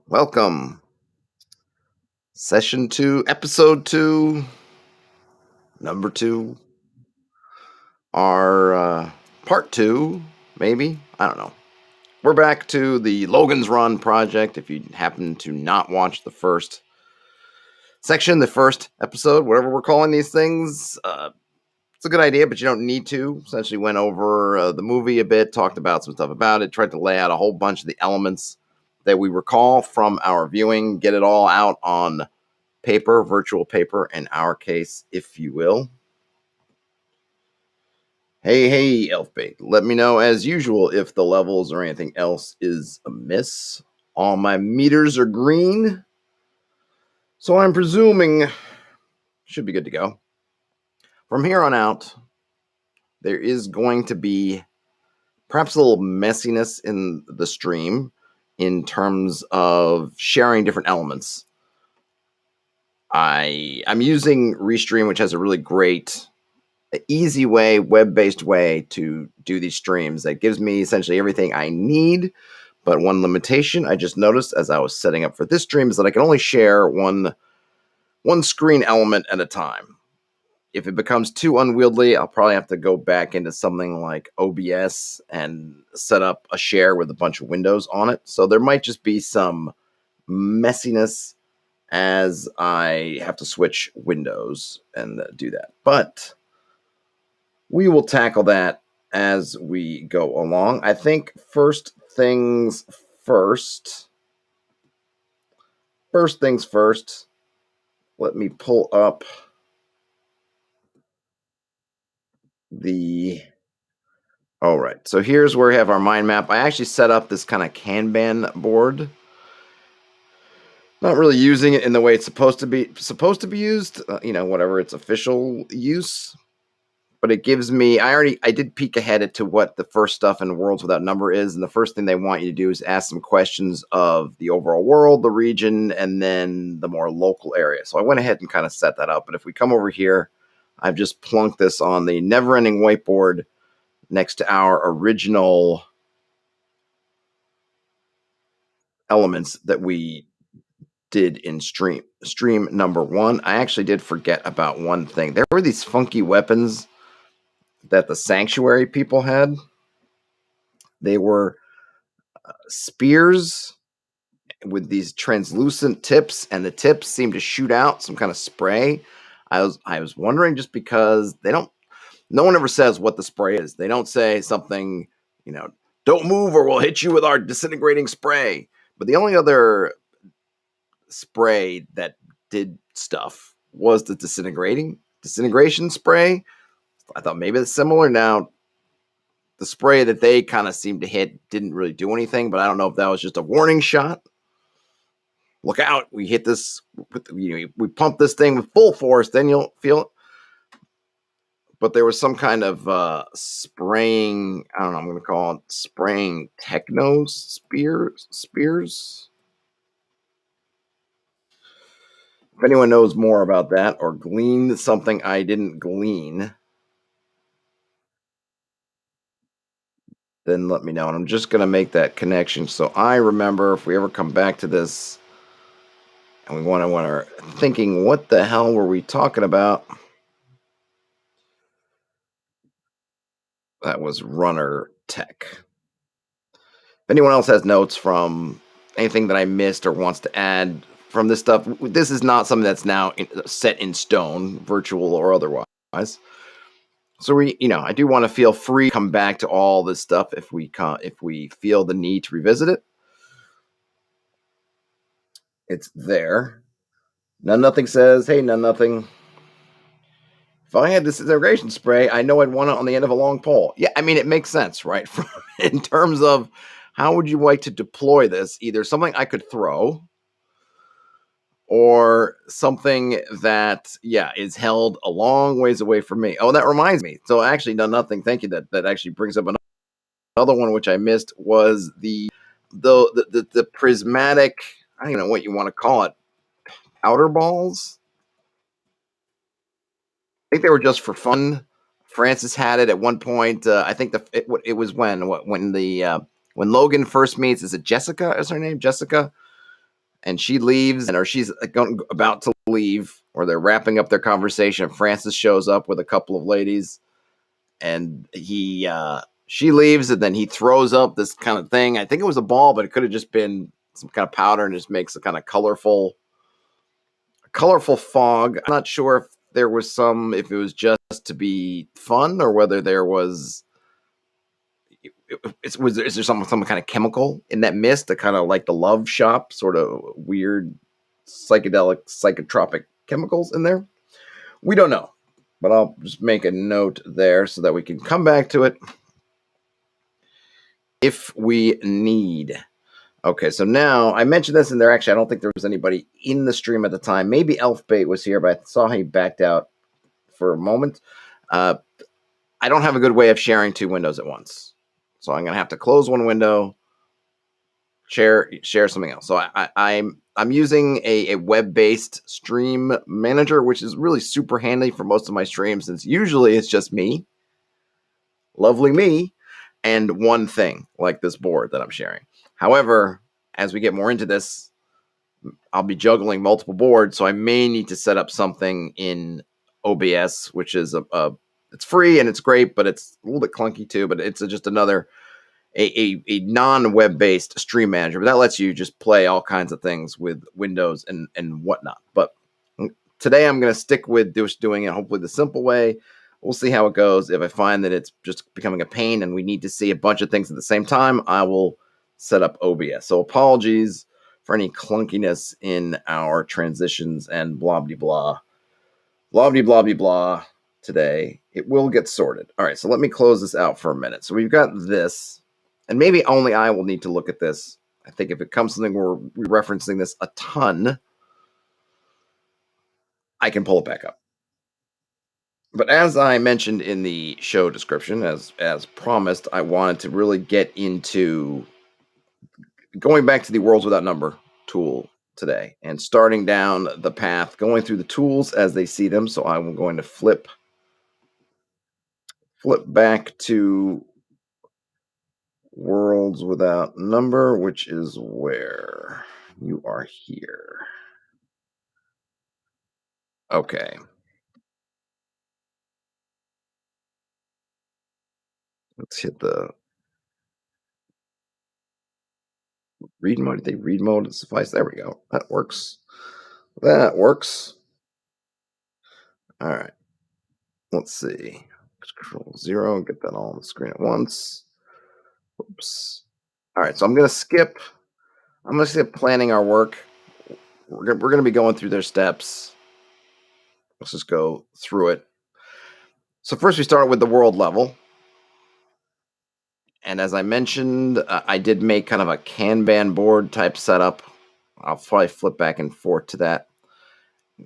Welcome. Session 2, Episode 2, Number 2, our Part 2, maybe? I don't know. We're back to the Logan's Run project. If you happen to not watch the first section, the first episode, whatever we're calling these things, it's a good idea, but you don't need to. Essentially went over the movie a bit, talked about some stuff about it, tried to lay out a whole bunch of the elements that we recall from our viewing, get it all out on paper, virtual paper, in our case, if you will. Hey, Elfbait, let me know as usual if the levels or anything else is amiss. All my meters are green, so I'm presuming should be good to go. From here on out, there is going to be perhaps a little messiness in the stream in terms of sharing different elements. I'm using Restream, which has a really great, easy way, web-based way to do these streams that gives me essentially everything I need. But one limitation I just noticed as I was setting up for this stream is that I can only share one screen element at a time. If it becomes too unwieldy, I'll probably have to go back into something like OBS and set up a share with a bunch of windows on it. So there might just be some messiness as I have to switch windows and do that. But we will tackle that as we go along. I think first things first. Let me pull up the... All right, so here's where we have our mind map. I actually set up this kind of Kanban board. Not really using it in the way it's supposed to be used, whatever its official use. But it gives me, I did peek ahead to what the first stuff in Worlds Without Number is, and the first thing they want you to do is ask some questions of the overall world, the region, and then the more local area. So I went ahead and kind of set that up. But if we come over here, I've just plunked this on the never-ending whiteboard next to our original elements that we did in stream number 1. I actually did forget about one thing. There were these funky weapons that the Sanctuary people had. They were spears with these translucent tips, and the tips seemed to shoot out some kind of spray. I was wondering, just because no one ever says what the spray is. They don't say something, don't move or we'll hit you with our disintegrating spray. But the only other spray that did stuff was the disintegration spray. I thought maybe it's similar. Now, the spray that they kind of seemed to hit didn't really do anything, but I don't know if that was just a warning shot. Look out, we hit this, we pump this thing with full force, then you'll feel it. But there was some kind of spraying, I don't know, I'm going to call it spraying techno spears. If anyone knows more about that or gleaned something I didn't glean, then let me know. And I'm just going to make that connection so I remember if we ever come back to this and we want to thinking, what the hell were we talking about? That was runner tech. If anyone else has notes from anything that I missed or wants to add from this stuff, this is not something that's now set in stone, virtual or otherwise. So I do want to feel free to come back to all this stuff if we feel the need to revisit it. It's there. Nothing says, hey, nothing. If I had this disintegration spray, I know I'd want it on the end of a long pole. Yeah, I mean, it makes sense, right? In terms of how would you like to deploy this? Either something I could throw or something that, is held a long ways away from me. Oh, that reminds me. So actually, nothing. Thank you. That actually brings up another one, which I missed, was the prismatic, I don't know what you want to call it, powder balls. I think they were just for fun. Francis had it at one point. I think it was when Logan first meets, is it Jessica? Is her name Jessica? and she leaves, or she's about to leave, or they're wrapping up their conversation. Francis shows up with a couple of ladies, and she leaves, and then he throws up this kind of thing. I think it was a ball, but it could have just been some kind of powder, and just makes a kind of colorful fog. I'm not sure if there was if it was just to be fun, or whether there was is there some kind of chemical in that mist, that kind of like the Love Shop sort of weird psychedelic psychotropic chemicals in there? We don't know, but I'll just make a note there so that we can come back to it if we need. Okay, so now I mentioned this, and I don't think there was anybody in the stream at the time. Maybe Elfbait was here, but I saw he backed out for a moment. I don't have a good way of sharing two windows at once, so I'm going to have to close one window, share something else. So I'm using a web-based stream manager, which is really super handy for most of my streams, since usually it's just me, lovely me, and one thing like this board that I'm sharing. However, as we get more into this, I'll be juggling multiple boards, so I may need to set up something in OBS, which is it's free and it's great, but it's a little bit clunky too. But it's just another a non-web based stream manager, but that lets you just play all kinds of things with windows and whatnot. But today I'm going to stick with doing it hopefully the simple way. We'll see how it goes. If I find that it's just becoming a pain and we need to see a bunch of things at the same time, I will set up OBS. So apologies for any clunkiness in our transitions and blah blah blah today. It will get sorted. All right, so let me close this out for a minute. So we've got this, and maybe only I will need to look at this. I think if it comes something we're referencing this a ton, I can pull it back up. But as I mentioned in the show description, as promised, I wanted to really get into going back to the Worlds Without Number tool today and starting down the path, going through the tools as they see them. So I'm going to flip back to Worlds Without Number, which is where you are here. Okay. Let's hit the read mode. Did they read mode suffice? There we go. That works. That works. All right. Let's see. Control 0. Get that all on the screen at once. Oops. All right. So I'm going to skip. I'm going to skip planning our work. We're going to be going through their steps. Let's just go through it. So first we start with the world level. And as I mentioned, I did make kind of a Kanban board type setup. I'll probably flip back and forth to that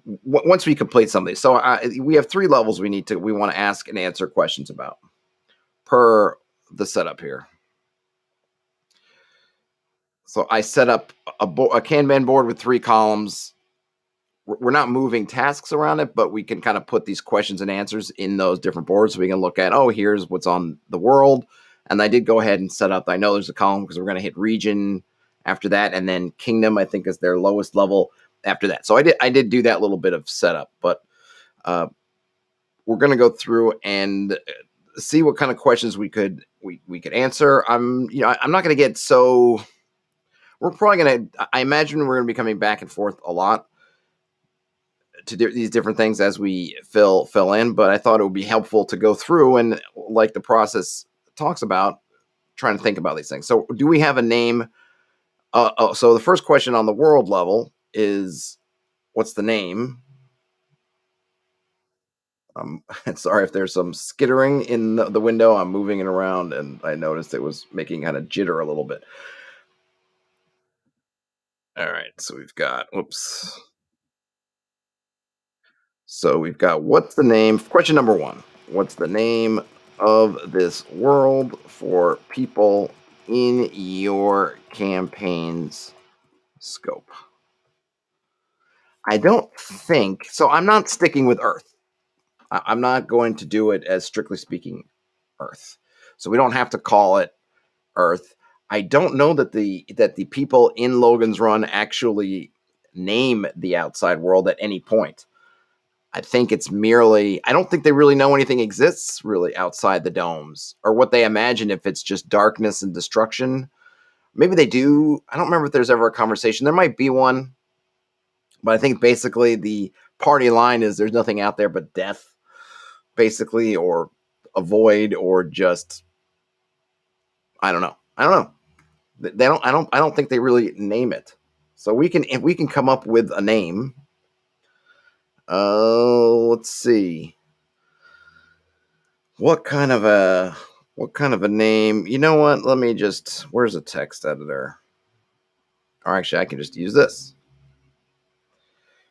once we complete some of these. So we have 3 levels we want to ask and answer questions about per the setup here. So I set up a Kanban board with 3 columns. We're not moving tasks around it, but we can kind of put these questions and answers in those different boards, so we can look at, here's what's on the world. And I did go ahead and set up, I know there's a column because we're going to hit region after that, and then kingdom, I think, is their lowest level after that. So I did do that little bit of setup, but we're going to go through and see what kind of questions we could answer. I'm not going to get so. We're probably going to. I imagine we're going to be coming back and forth a lot to these different things as we fill in. But I thought it would be helpful to go through and, like the process talks about, trying to think about these things. So, do we have a name? So the first question on the world level is, what's the name? Sorry if there's some skittering in the window. I'm moving it around, and I noticed it was making kind of jitter a little bit. All right, so we've got, whoops. So we've got, what's the name? Question number 1. What's the name of this world for people in your campaign's scope? I don't think so. I'm not sticking with Earth. I'm not going to do it as, strictly speaking, Earth. So we don't have to call it Earth. I don't know that the people in Logan's Run actually name the outside world at any point. I think it's merely, I don't think they really know anything exists really outside the domes, or what they imagine if it's just darkness and destruction. Maybe they do. I don't remember if there's ever a conversation. There might be one, but I think basically the party line is there's nothing out there but death, basically, or a void, or just, I don't know. I don't know. They don't. I don't think they really name it. So we can, if we can come up with a name. Let's see. What kind of a name? You know what? Let me just. Where's a text editor? Or actually, I can just use this.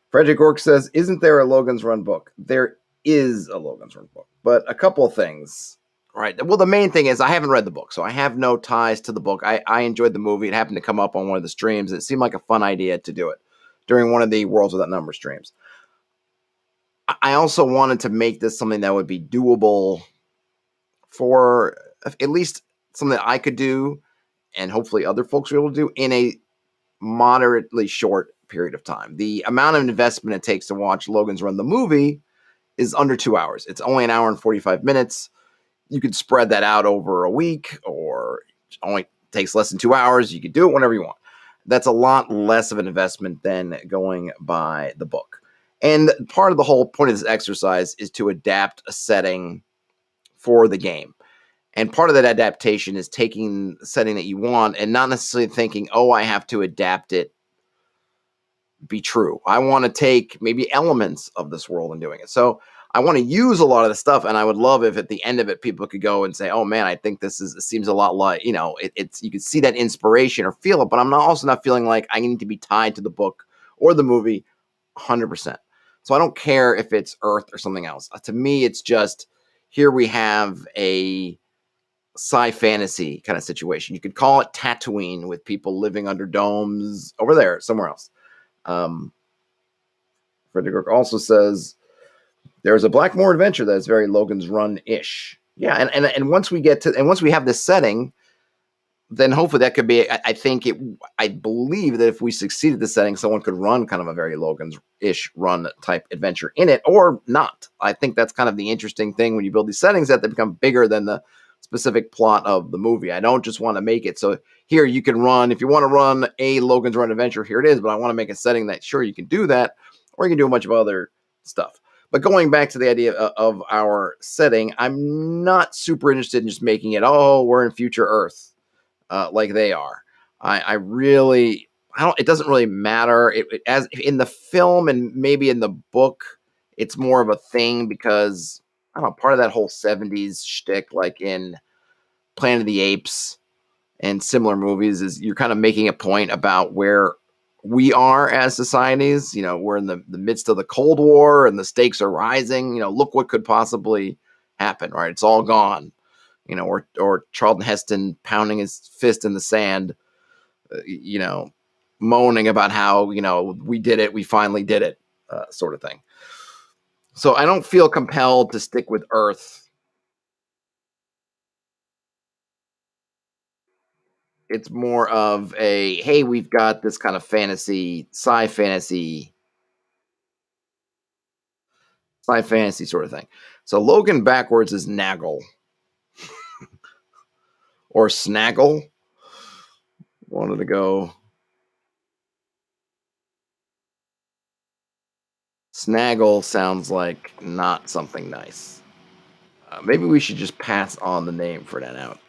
Frederick Ork says, "Isn't there a Logan's Run book?" There is a Logan's Run book, but a couple of things. Right. Well, the main thing is I haven't read the book, so I have no ties to the book. I enjoyed the movie. It happened to come up on one of the streams. It seemed like a fun idea to do it during one of the Worlds Without Number streams. I also wanted to make this something that would be doable for at least something that I could do, and hopefully other folks will be able to do in a moderately short period of time. The amount of investment it takes to watch Logan's Run the movie is under 2 hours. It's only an hour and 45 minutes. You could spread that out over a week, or it only takes less than 2 hours. You could do it whenever you want. That's a lot less of an investment than going by the book. And part of the whole point of this exercise is to adapt a setting for the game. And part of that adaptation is taking the setting that you want and not necessarily thinking, oh, I have to adapt it be true. I want to take maybe elements of this world and doing it. So I want to use a lot of the stuff, and I would love if at the end of it, people could go and say, oh man, I think it seems a lot like, it's, you can see that inspiration or feel it, but I'm also not feeling like I need to be tied to the book or the movie 100%. So I don't care if it's Earth or something else. To me, it's just, here we have a sci-fantasy kind of situation. You could call it Tatooine with people living under domes over there, somewhere else. Frederick also says, there's a Blackmore adventure that is very Logan's Run-ish. Yeah, and once we have this setting, then hopefully that could be, I believe that if we succeeded the setting, someone could run kind of a very Logan's-ish run type adventure in it, or not. I think that's kind of the interesting thing when you build these settings, that they become bigger than the specific plot of the movie. I don't just want to make it so here you can run, if you want to run a Logan's Run adventure, here it is, but I want to make a setting that, sure, you can do that, or you can do a bunch of other stuff. But going back to the idea of our setting, I'm not super interested in just making it, oh, we're in future Earth, like they are. I don't, it doesn't really matter. As in the film and maybe in the book, it's more of a thing because, I don't know, part of that whole 70s shtick, like in Planet of the Apes and similar movies, is you're kind of making a point about where we are as societies. We're in the midst of the Cold War and the stakes are rising. Look what could possibly happen, right? It's all gone. Or Charlton Heston pounding his fist in the sand, moaning about how, we did it, we finally did it, sort of thing. So I don't feel compelled to stick with Earth. It's more of a, hey, we've got this kind of fantasy, sci-fantasy sort of thing. So Logan backwards is Naggle. Or Snaggle. Wanted to go. Snaggle sounds like not something nice. Maybe we should just pass on the name for that out.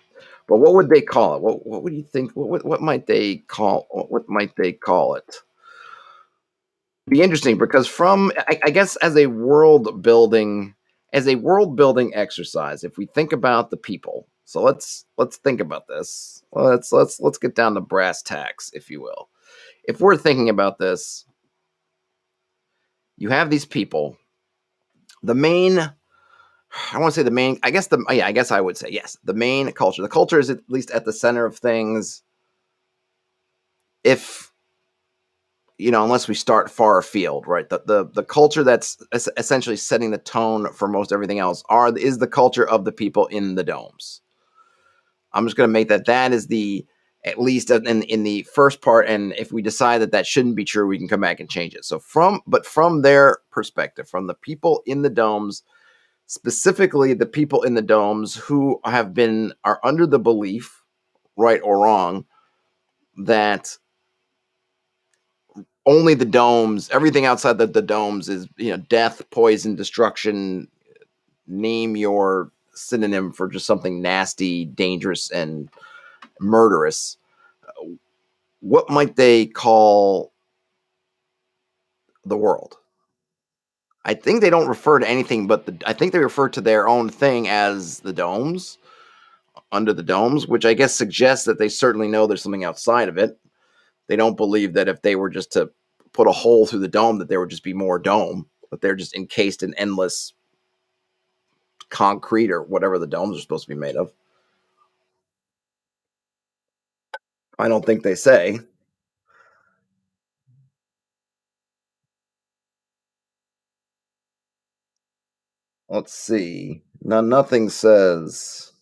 But what would they call it? What would you think? What might they call? What might they call it? Be interesting because I guess as a world building exercise, if we think about the people, so let's think about this. Let's get down to brass tacks, if you will. If we're thinking about this, you have these people. The main, I want to say the main, I guess I would say, yes, the main culture. The culture is at least at the center of things. If, unless we start far afield, right? The culture that's essentially setting the tone for most everything else is the culture of the people in the domes. I'm just going to make that is the, at least in the first part. And if we decide that that shouldn't be true, we can come back and change it. So from their perspective, from the people in the domes, specifically the people in the domes who are under the belief, right or wrong, that only the domes, everything outside the domes is, death, poison, destruction. Name your synonym for just something nasty, dangerous, and murderous. What might they call the world? I think they don't refer to anything but I think they refer to their own thing as the domes, under the domes, which I guess suggests that they certainly know there's something outside of it. They don't believe that if they were just to put a hole through the dome, that there would just be more dome, but they're just encased in endless concrete or whatever the domes are supposed to be made of. I don't think they say. Let's see. No, nothing says.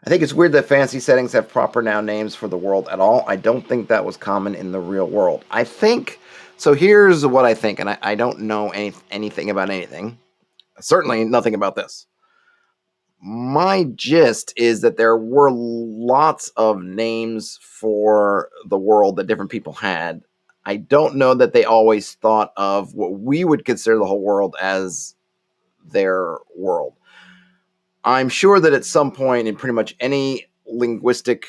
I think it's weird that fantasy settings have proper noun names for the world at all. I don't think that was common in the real world. I think so. Here's what I think, and I don't know anything about anything. Certainly nothing about this. My gist is that there were lots of names for the world that different people had. I don't know that they always thought of what we would consider the whole world as their world. I'm sure that at some point in pretty much any linguistic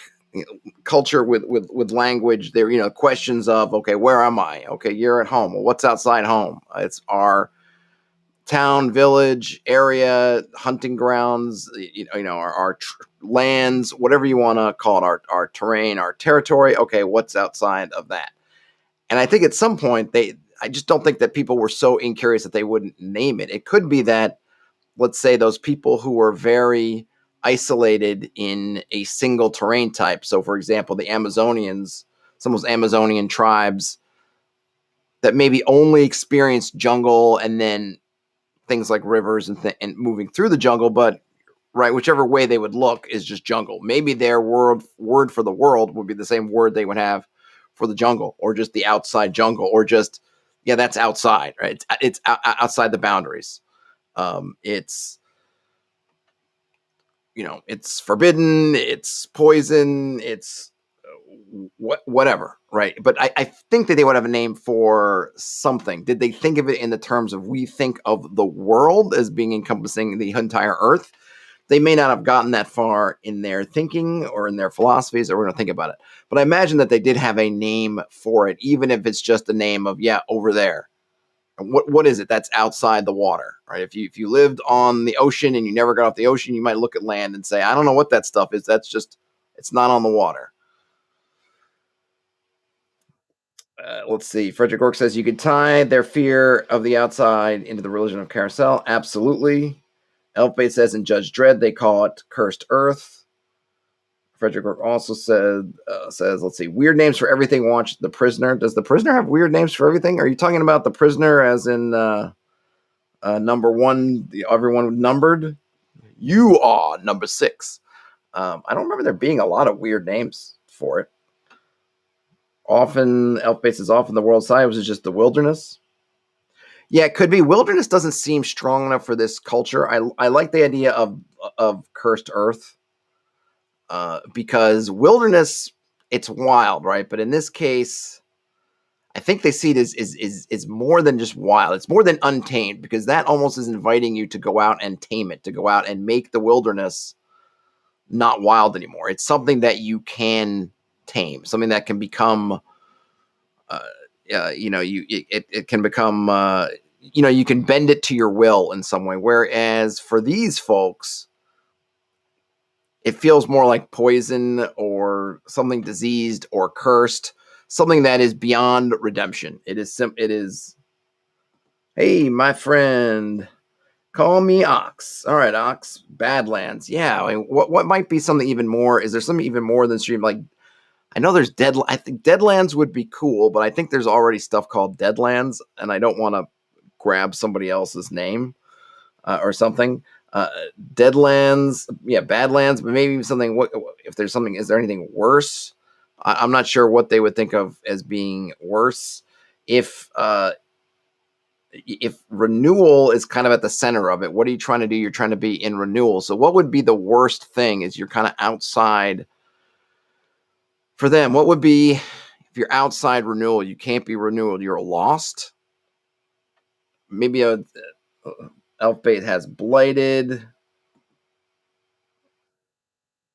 culture with language, there questions of, okay, where am I? Okay, you're at home. Well, what's outside home? It's our town, village, area, hunting grounds, our lands, whatever you want to call it, our terrain, our territory. Okay, what's outside of that? And I think at some point I just don't think that people were so incurious that they wouldn't name it. It could be that, let's say, those people who were very isolated in a single terrain type. So, for example, the Amazonians, some of those Amazonian tribes that maybe only experienced jungle and then things like rivers and moving through the jungle, but right, whichever way they would look is just jungle. Maybe their word for the world would be the same word they would have for the jungle, or just the outside jungle, or just, yeah, that's outside, right? It's outside the boundaries. It's it's forbidden, it's poison, it's whatever, right? But I think that they would have a name for something. Did they think of it in the terms of, we think of the world as being encompassing the entire earth? They may not have gotten that far in their thinking or in their philosophies, or we're going to think about it. But I imagine that they did have a name for it, even if it's just the name of, yeah, over there. What is it? That's outside the water, right? If you lived on the ocean and you never got off the ocean, you might look at land and say, I don't know what that stuff is. That's just, it's not on the water. Let's see. Frederick Ork says you could tie their fear of the outside into the religion of Carousel. Absolutely. Elfbait says in Judge Dredd they call it Cursed Earth. Frederick Ork also says, let's see, weird names for everything. Watch The Prisoner. Does The Prisoner have weird names for everything? Are you talking about The Prisoner as in number one, everyone numbered? You are number 6. I don't remember there being a lot of weird names for it. Often, Elfbait says, often the world side was just the wilderness. Yeah, it could be. Wilderness doesn't seem strong enough for this culture. I like the idea of Cursed Earth, because wilderness, it's wild, right? But in this case, I think they see it as more than just wild. It's more than untamed, because that almost is inviting you to go out and tame it, to go out and make the wilderness not wild anymore. It's something that you can tame, something that can become, it can become, you can bend it to your will in some way. Whereas for these folks, it feels more like poison or something diseased or cursed, something that is beyond redemption. It is, hey, my friend, call me Ox. All right, Ox, Badlands. Yeah, I mean, what might be something even more? Is there something even more than stream? Like, I know there's I think Deadlands would be cool, but I think there's already stuff called Deadlands, and I don't want to grab somebody else's name or something. uh, Deadlands, yeah, Badlands, but maybe something. What if there's something? Is there anything worse? I'm not sure what they would think of as being worse. If if renewal is kind of at the center of it, what are you trying to do? You're trying to be in renewal. So what would be the worst thing? Is you're kind of outside for them? What would be if you're outside renewal? You can't be renewal. You're lost. Maybe a elf bait has blighted.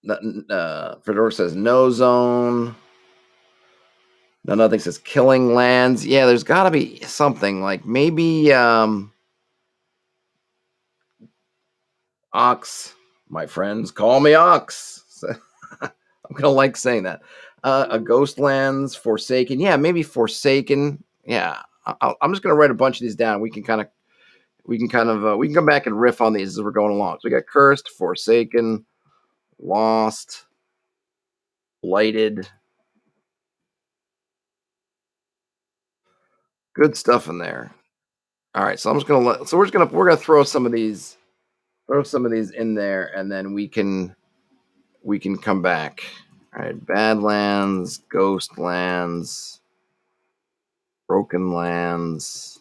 Fedora says no zone. No, nothing says killing lands. Yeah, there's got to be something like maybe Ox. My friends call me Ox. So, I'm gonna like saying that. A Ghostlands, Forsaken. Yeah, maybe Forsaken. Yeah, I'm just gonna write a bunch of these down. We can come back and riff on these as we're going along. So we got Cursed, Forsaken, Lost, Blighted. Good stuff in there. All right, so I'm just gonna let. So we're gonna throw some of these in there, and then we can come back. All right, Badlands, Ghostlands, Broken Lands,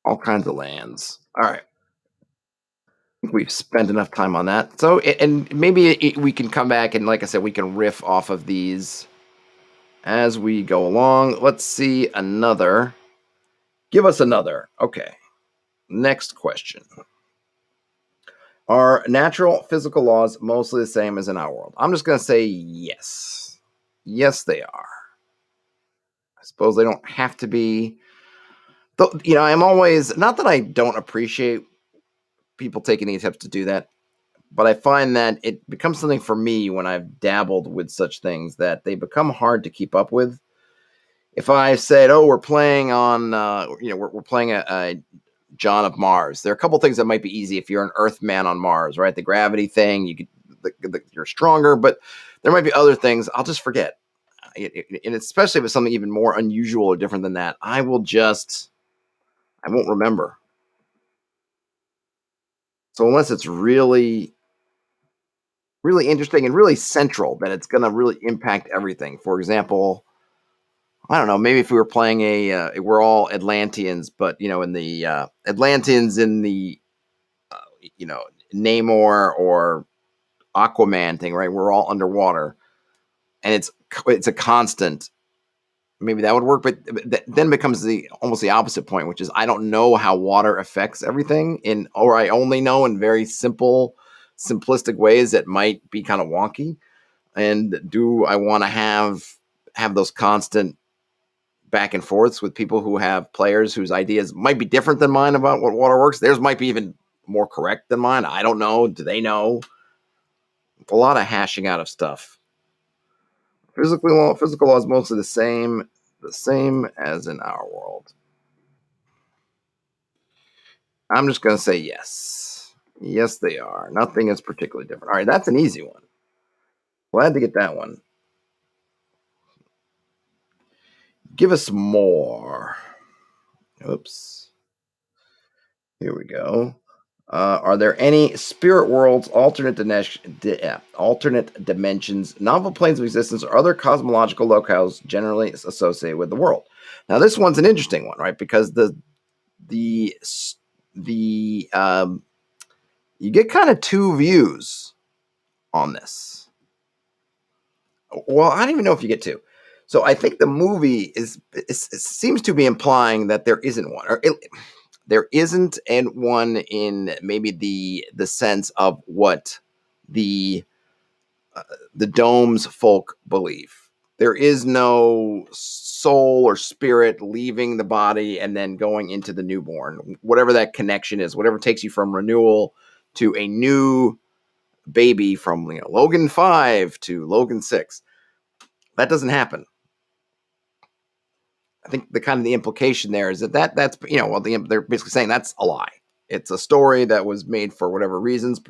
all kinds of lands. All right, I think we've spent enough time on that. So, and maybe we can come back and, like I said, we can riff off of these as we go along. Let's see another. Give us another. Okay. Next question. Are natural physical laws mostly the same as in our world? I'm just going to say yes. Yes, they are. I suppose they don't have to be. Though, I'm always, not that I don't appreciate people taking the attempts to do that, but I find that it becomes something for me when I've dabbled with such things that they become hard to keep up with. If I said, "Oh, we're playing on," we're playing a John of Mars. There are a couple things that might be easy if you're an Earthman on Mars, right? The gravity thing, you're stronger, but there might be other things I'll just forget. And especially if it's something even more unusual or different than that, I won't remember. So unless it's really, really interesting and really central, that it's going to really impact everything. For example, I don't know, maybe if we were playing we're all Atlanteans, but in the Atlanteans in the uh, you know Namor or Aquaman thing, right? We're all underwater, and it's a constant. Maybe that would work, but then becomes almost the opposite point, which is I don't know how water affects everything, or I only know in very simplistic ways that might be kind of wonky. And do I want to have those constant back and forths with people who have players whose ideas might be different than mine about what water works? Theirs might be even more correct than mine. I don't know. Do they know? A lot of hashing out of stuff. Physical law is mostly the same as in our world. I'm just going to say yes. Yes, they are. Nothing is particularly different. All right, that's an easy one. Glad to get that one. Give us more. Oops. Here we go. Are there any spirit worlds, alternate dimensions, novel planes of existence, or other cosmological locales generally associated with the world? Now, this one's an interesting one, right? Because the you get kind of two views on this. Well, I don't even know if you get two. So I think the movie it seems to be implying that there isn't one, there isn't, and one in maybe the sense of what the the dome's folk believe. There is no soul or spirit leaving the body and then going into the newborn, whatever that connection is, whatever takes you from renewal to a new baby, from Logan 5 to Logan 6. That doesn't happen. I think the implication there is that's they're basically saying that's a lie. It's a story that was made for whatever reasons,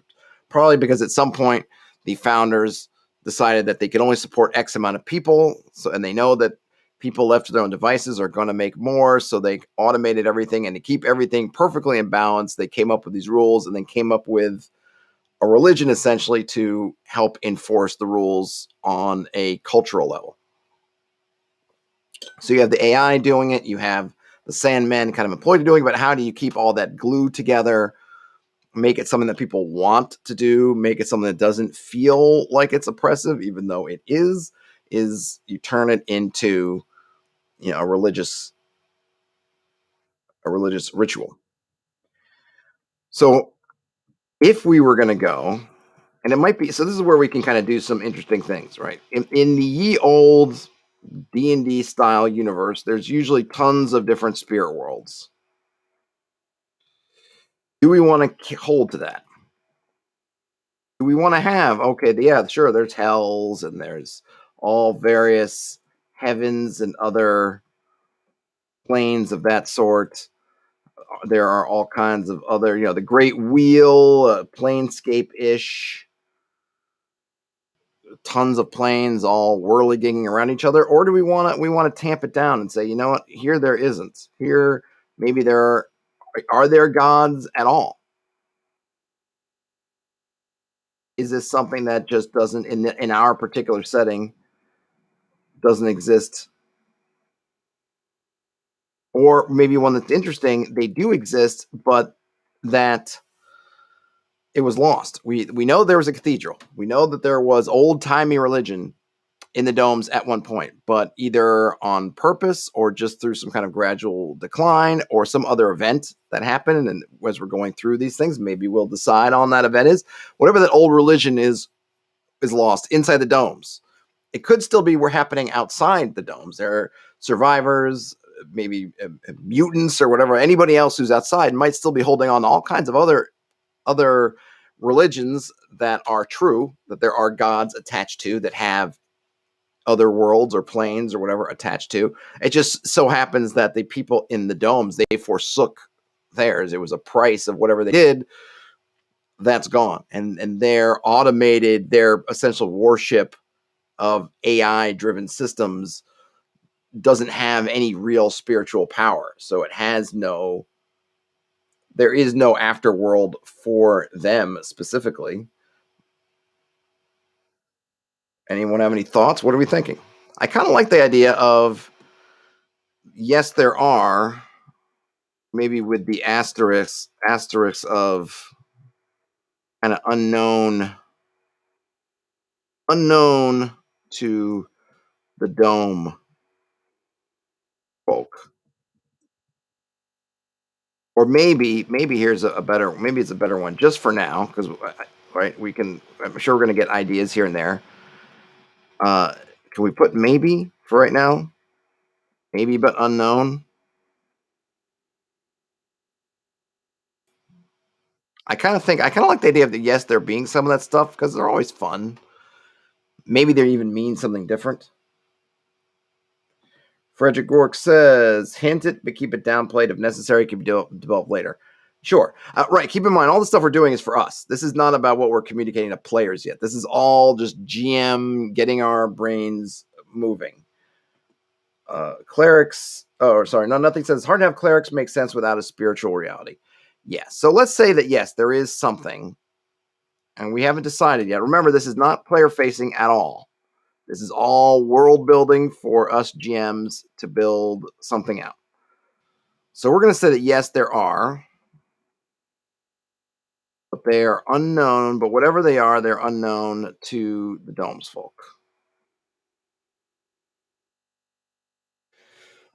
probably because at some point the founders decided that they could only support X amount of people, and they know that people left to their own devices are going to make more. So they automated everything, and to keep everything perfectly in balance, they came up with these rules and then came up with a religion essentially to help enforce the rules on a cultural level. So you have the AI doing it, you have the Sandmen kind of employed doing it, but how do you keep all that glued together, make it something that people want to do, make it something that doesn't feel like it's oppressive, even though it is you turn it into, a religious ritual. So if we were going to go, and it might be, so this is where we can kind of do some interesting things, right? In the ye old D&D style universe, there's usually tons of different spirit worlds. Do we want to hold to that? Do we want to have, okay, yeah, sure, there's hells and there's all various heavens and other planes of that sort. There are all kinds of other, the Great Wheel, planescape ish, tons of planes all whirligigging around each other, or do we want to tamp it down and say, you know what, here there isn't. Here maybe are there gods at all? Is this something that just doesn't in our particular setting doesn't exist? Or maybe one that's interesting, they do exist, but that it was lost. We know there was a cathedral. We know that there was old-timey religion in the domes at one point, but either on purpose or just through some kind of gradual decline or some other event that happened. And as we're going through these things, maybe we'll decide on that event is. Whatever that old religion is lost inside the domes. It could still be we're happening outside the domes. There are survivors, maybe mutants or whatever. Anybody else who's outside might still be holding on to all kinds of other religions that are true, that there are gods attached to, that have other worlds or planes or whatever attached to. It just so happens that the people in the domes, they forsook theirs. It was a price of whatever they did. That's gone. And their automated, their essential worship of AI driven systems doesn't have any real spiritual power. So there is no afterworld for them specifically. Anyone have any thoughts? What are we thinking? I kind of like the idea of, yes, there are, maybe with the asterisks of kind of unknown to the dome folk. Or maybe here's a better, maybe it's a better one just for now, because right, I'm sure we're going to get ideas here and there. Can we put maybe for right now? Maybe but unknown. I kind of like the idea of the, yes, there being some of that stuff because they're always fun. Maybe they even mean something different. Frederick Gork says, hint it, but keep it downplayed. If necessary, can be developed later. Sure. Right. Keep in mind, all the stuff we're doing is for us. This is not about what we're communicating to players yet. This is all just GM getting our brains moving. Clerics. Oh, sorry. No, nothing says hard to have clerics make sense without a spiritual reality. Yes. So let's say that, yes, there is something, and we haven't decided yet. Remember, this is not player facing at all. This is all world building for us GMs to build something out. So we're going to say that, yes, there are, but they are unknown. But whatever they are, they're unknown to the Domes folk.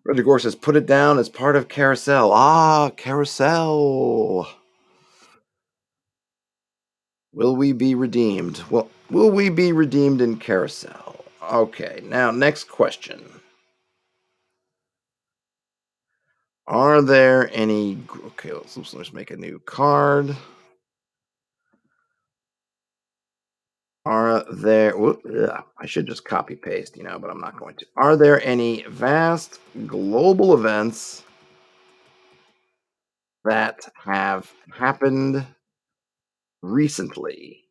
Roger Gore says, put it down as part of Carousel. Ah, Carousel. Will we be redeemed? Well, will we be redeemed in Carousel? Okay, now next question. Are there any... Okay, let's make a new card. Are there... I should just copy paste, but I'm not going to. Are there any vast global events that have happened recently?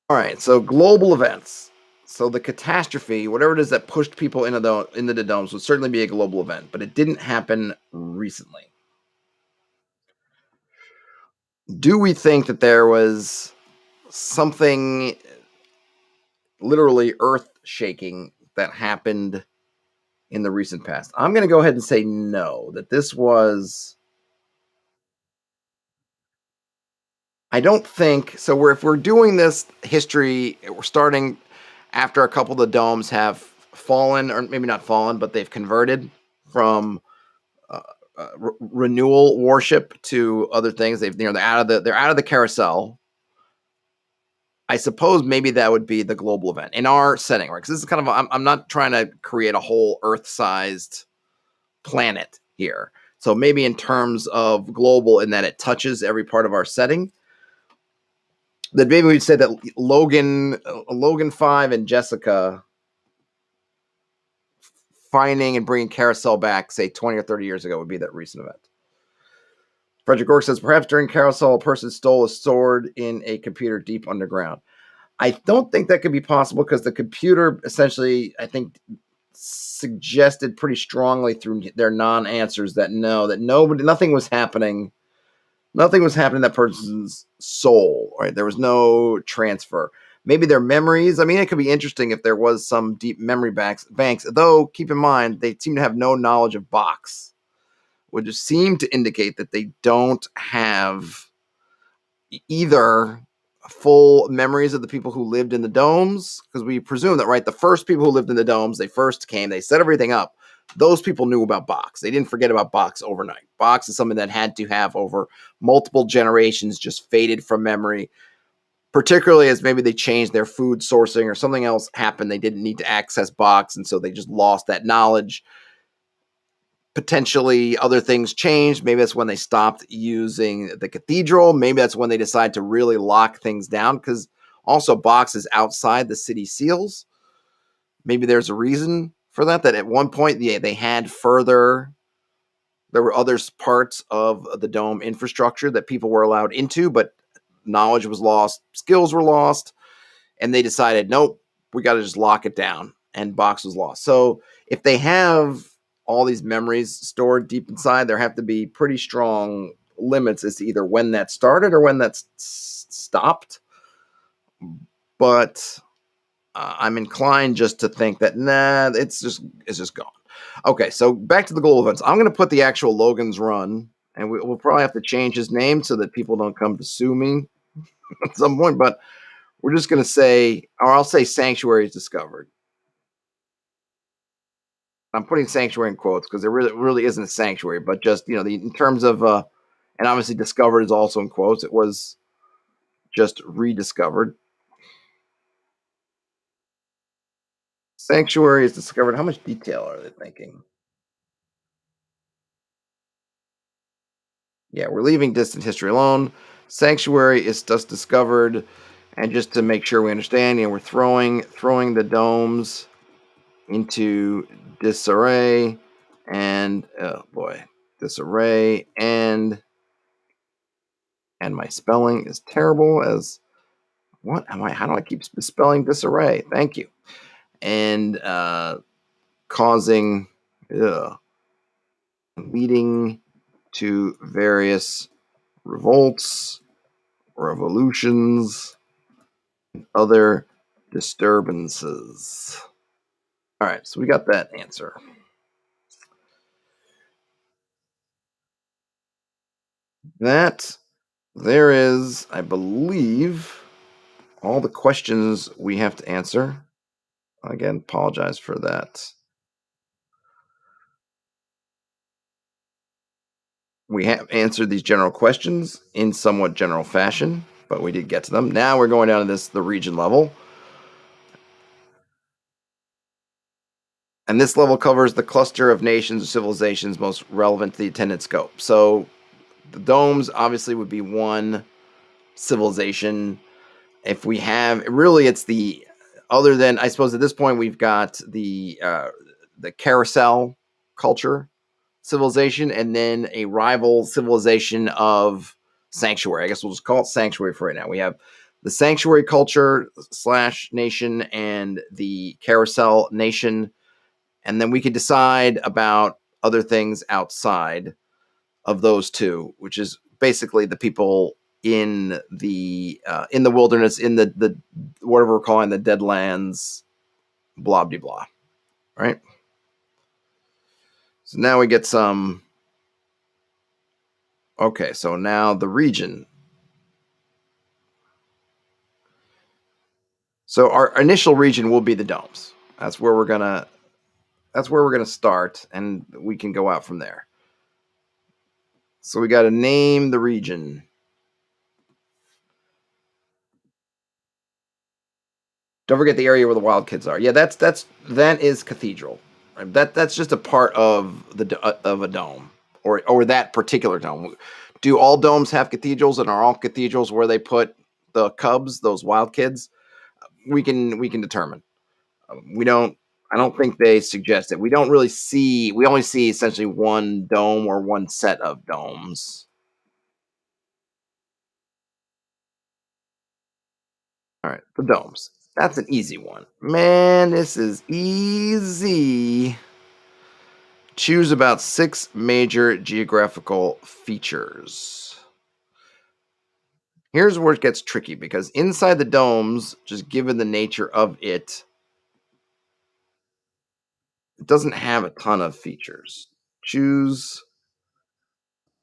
All right, so global events. So the catastrophe, whatever it is that pushed people into the domes, would certainly be a global event, but it didn't happen recently. Do we think that there was something literally earth shaking that happened in the recent past? I'm going to go ahead and say no, that this was. I don't think so. If we're doing this history, we're starting after a couple of the domes have fallen, or maybe not fallen, but they've converted from uh, renewal worship to other things. They're out of the carousel. I suppose maybe that would be the global event in our setting, right? Because this is kind of I'm not trying to create a whole Earth-sized planet here. So maybe in terms of global, in that it touches every part of our setting, that maybe we'd say that Logan 5 and Jessica finding and bringing Carousel back, say 20 or 30 years ago, would be that recent event. Frederick Gork says, perhaps during Carousel, a person stole a sword in a computer deep underground. I don't think that could be possible because the computer essentially, I think, suggested pretty strongly through their non-answers that nothing was happening. Nothing was happening in that person's soul, right? There was no transfer. Maybe their memories. I mean, it could be interesting if there was some deep memory banks. Though, keep in mind, they seem to have no knowledge of Box, which seem to indicate that they don't have either full memories of the people who lived in the domes, because we presume that, right, the first people who lived in the domes, they first came, they set everything up. Those people knew about Box. They didn't forget about Box overnight. Box is something that had to have over multiple generations just faded from memory, particularly as maybe they changed their food sourcing or something else happened. They didn't need to access Box, and so they just lost that knowledge. Potentially other things changed. Maybe that's when they stopped using the Cathedral. Maybe that's when they decide to really lock things down, because also Box is outside the city seals. Maybe there's a reason for that at one point they had further, there were other parts of the dome infrastructure that people were allowed into, but knowledge was lost, skills were lost, and they decided, nope, we got to just lock it down, and Box was lost. So if they have all these memories stored deep inside, there have to be pretty strong limits as to either when that started or when that's stopped. But I'm inclined just to think that it's just gone. Okay, so back to the global events. I'm going to put the actual Logan's Run, and we'll probably have to change his name so that people don't come to sue me at some point. But we're just going to say, or I'll say, Sanctuary is discovered. I'm putting sanctuary in quotes because there really isn't a sanctuary, but just, in terms of, and obviously discovered is also in quotes. It was just rediscovered. Sanctuary is discovered. How much detail are they thinking? Yeah, we're leaving distant history alone. Sanctuary is just discovered, and just to make sure we understand, we're throwing the domes into disarray, and oh boy, disarray, and my spelling is terrible as what am I? How do I keep spelling disarray? Thank you. And causing, leading to various revolts, revolutions, and other disturbances. All right, so we got that answer. That there is, I believe, all the questions we have to answer. Again, apologize for that. We have answered these general questions in somewhat general fashion, but we did get to them. Now we're going down to the region level. And this level covers the cluster of nations or civilizations most relevant to the attendant scope. So the domes obviously would be one civilization. If we have, really, it's the, other than, I suppose at this point we've got the Carousel culture civilization, and then a rival civilization of Sanctuary. I guess we'll just call it Sanctuary for right now. We have the Sanctuary Culture slash Nation and the Carousel Nation, and then we could decide about other things outside of those two, which is basically the people in the wilderness, in the whatever we're calling the Deadlands, blah blah blah. Right. So now we get some. Okay, so now the region. So our initial region will be the domes. That's where we're gonna. That's where we're gonna start, and we can go out from there. So we got to name the region. Don't forget the area where the wild kids are. Yeah, that is Cathedral. Right? That's just a part of of a dome, or that particular dome. Do all domes have cathedrals, and are all cathedrals where they put the cubs, those wild kids? We can determine. We don't. I don't think they suggest it. We don't really see. We only see essentially one dome or one set of domes. All right, the domes. That's an easy one. Man, this is easy. Choose about 6 major geographical features. Here's where it gets tricky because inside the domes, just given the nature of it, it doesn't have a ton of features. Choose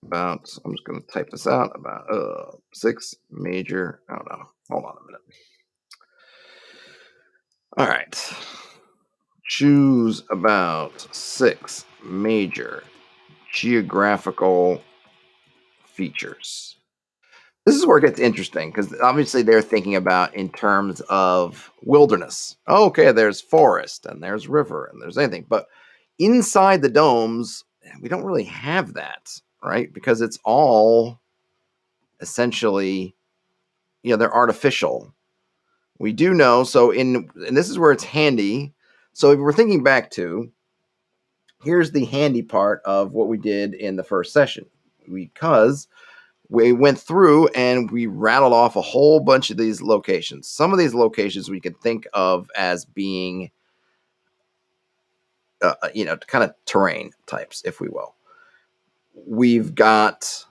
about, I'm just going to type this out, about 6 major, I don't know. Hold on a minute. All right. Choose about 6 major geographical features. This is where it gets interesting because obviously they're thinking about in terms of wilderness. Oh, okay, there's forest and there's river and there's anything. But inside the domes, we don't really have that, right? Because it's all essentially, they're artificial. We do know, so and this is where it's handy. So if we're thinking back to, here's the handy part of what we did in the first session. Because we went through and we rattled off a whole bunch of these locations. Some of these locations we could think of as being, kind of terrain types, if we will. We've got,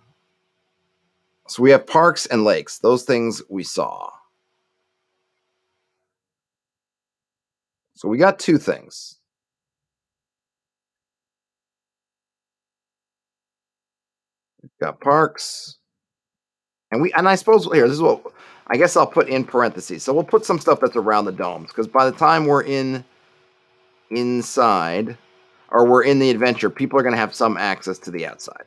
so we have parks and lakes. Those things we saw. So we got 2 things. We've got parks, and I suppose here, this is what I guess I'll put in parentheses. So we'll put some stuff that's around the domes because by the time we're inside or we're in the adventure, people are going to have some access to the outside.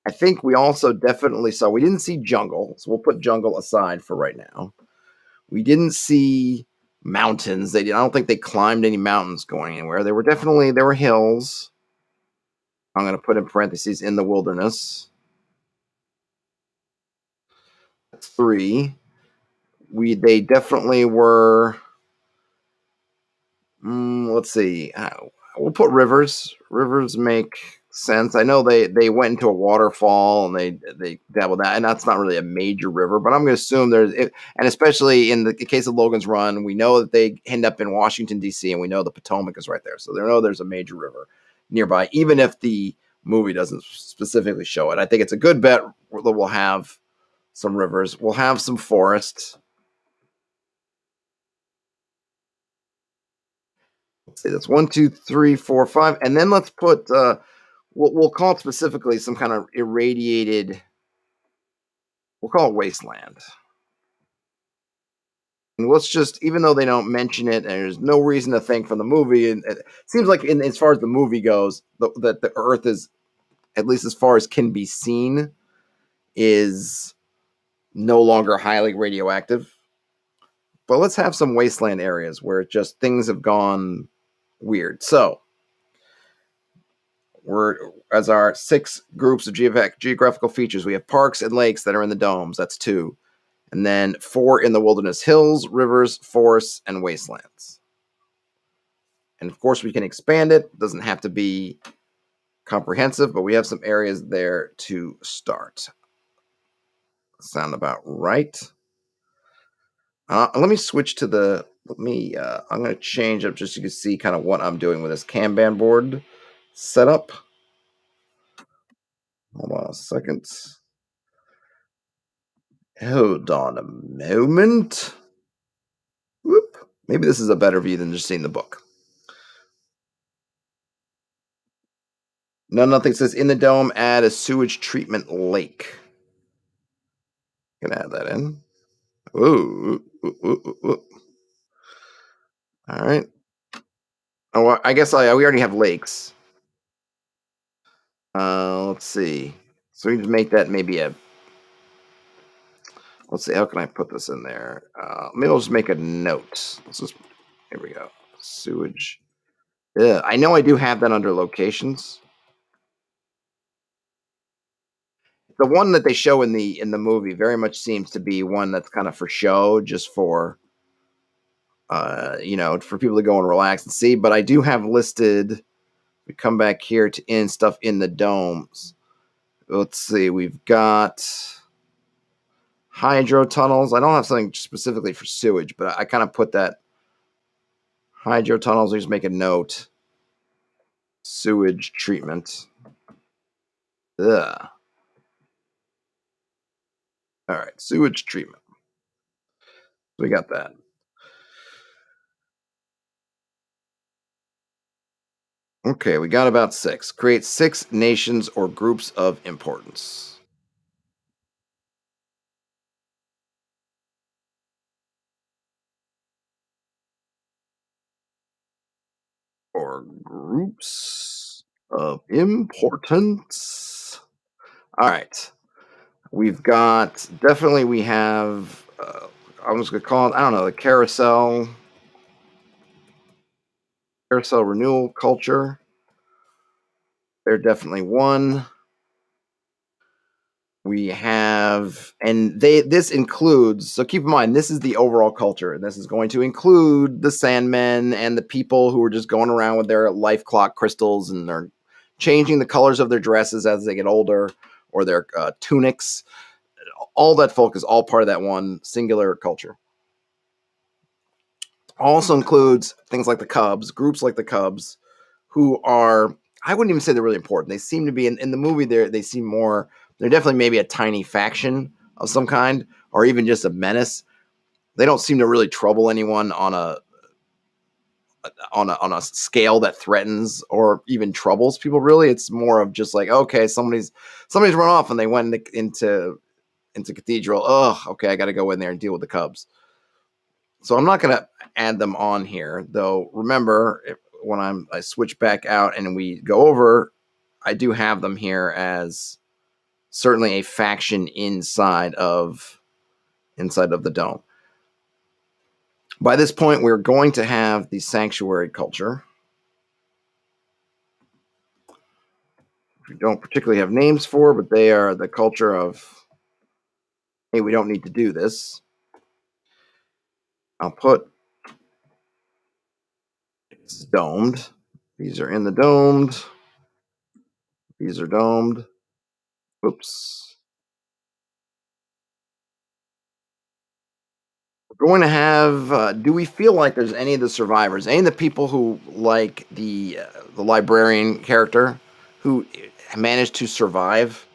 I think we also definitely saw, we didn't see jungle, so we'll put jungle aside for right now. We didn't see mountains. I don't think they climbed any mountains going anywhere. There were hills. I'm going to put in parentheses in the wilderness. That's 3. They definitely were. Let's see. We'll put rivers. Rivers make sense. I know they went into a waterfall and they dabbled that, and that's not really a major river, but I'm going to assume and especially in the case of Logan's Run, we know that they end up in Washington D.C. and we know the Potomac is right there, so they know there's a major river nearby, even if the movie doesn't specifically show it. I think it's a good bet that we'll have some rivers. We'll have some forests. Let's see, that's 1, 2, 3, 4, 5, and then let's put. We'll call it specifically some kind of irradiated. We'll call it wasteland. And let's just, even though they don't mention it, and there's no reason to think from the movie, and it seems like as far as the movie goes, that the Earth is, at least as far as can be seen, is no longer highly radioactive. But let's have some wasteland areas where just things have gone weird. So we're, as our 6 groups of geographical features, we have parks and lakes that are in the domes. That's 2. And then 4 in the wilderness: hills, rivers, forests, and wastelands. And of course, we can expand it. It doesn't have to be comprehensive, but we have some areas there to start. Sound about right? Let me switch to the. Let me. I'm going to change up just so you can see kind of what I'm doing with this Kanban board setup. Hold on a second. Hold on a moment. Whoop. Maybe this is a better view than just seeing the book. No, nothing says in the dome. Add a sewage treatment lake. Gonna add that in. Ooh. All right. Oh, well, I guess we already have lakes. Let's see. So we just make that maybe a. Let's see. How can I put this in there? Maybe I'll just make a note. Let's just. Here we go. Sewage. Yeah, I know I do have that under locations. The one that they show in the movie very much seems to be one that's kind of for show, just for for people to go and relax and see. But I do have listed. We come back here to in stuff in the domes. Let's see. We've got hydro tunnels. I don't have something specifically for sewage, but I kind of put that hydro tunnels. I just make a note. Sewage treatment. Ugh. All right, sewage treatment. We got that. Okay, we got about 6. Create 6 nations or groups of importance. Or groups of importance. All right. We have, I'm just going to call it, I don't know, the carousel renewal culture. They're definitely one. We have, and this includes, so keep in mind, this is the overall culture. This is going to include the Sandmen and the people who are just going around with their life clock crystals and they're changing the colors of their dresses as they get older or their tunics. All that folk is all part of that one singular culture. Also includes things like the Cubs, groups like the Cubs, who are, I wouldn't even say they're really important. They seem to be in the movie. They seem more. They're definitely maybe a tiny faction of some kind, or even just a menace. They don't seem to really trouble anyone on a scale that threatens or even troubles people. Really, it's more of just like, okay, somebody's run off and they went into Cathedral. Oh, okay, I got to go in there and deal with the Cubs. So I'm not going to add them on here, though. Remember, when I switch back out and we go over, I do have them here as certainly a faction inside of the dome. By this point, we're going to have the sanctuary culture. We don't particularly have names for, but they are the culture of, hey, we don't need to do this. I'll put it's domed. These are in the domed. These are domed. Oops. We're going to have. Do we feel like there's any of the survivors, any of the people who like the librarian character, who managed to survive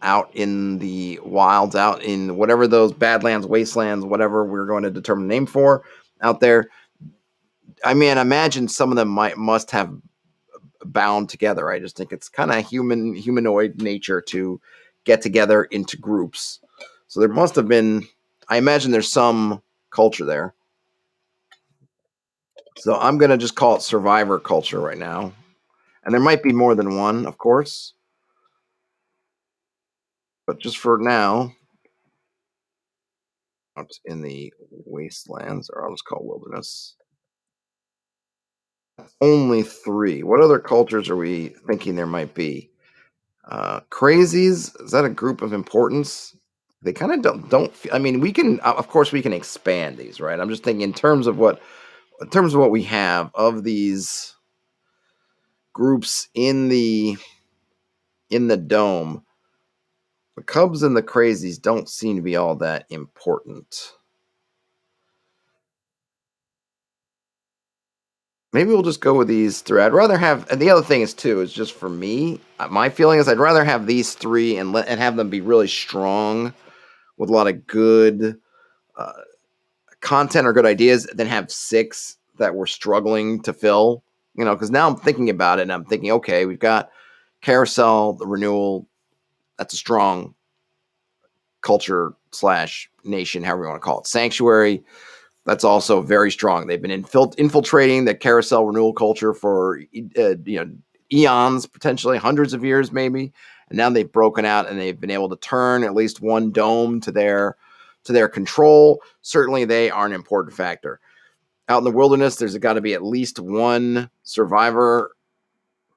out in the wilds, out in whatever those Badlands, Wastelands, whatever we're going to determine the name for, out there? I mean, I imagine some of them must have bound together. I just think it's kind of humanoid nature to get together into groups. So there must have been. I imagine there's some culture there. So I'm gonna just call it survivor culture right now, and there might be more than one, of course, but just for now, out in the wastelands, or I'll just call wilderness. Only 3. What other cultures are we thinking there might be? Crazies, is that a group of importance? They kind of don't. I mean, we can, of course, we can expand these, right? I'm just thinking in terms of what we have of these groups in the dome. The Cubs and the Crazies don't seem to be all that important. Maybe we'll just go with these three. I'd rather have, and the other thing is too, is just for me, my feeling is I'd rather have these three and have them be really strong with a lot of good uh, content or good ideas than have six that we're struggling to fill. Because now I'm thinking about it and I'm thinking, okay, we've got Carousel, the Renewal. That's a strong culture slash nation, however you want to call it. Sanctuary, that's also very strong. They've been infiltrating the Carousel Renewal culture for eons, potentially hundreds of years, maybe. And now they've broken out and they've been able to turn at least one dome to their control. Certainly, they are an important factor. Out in the wilderness, there's got to be at least one survivor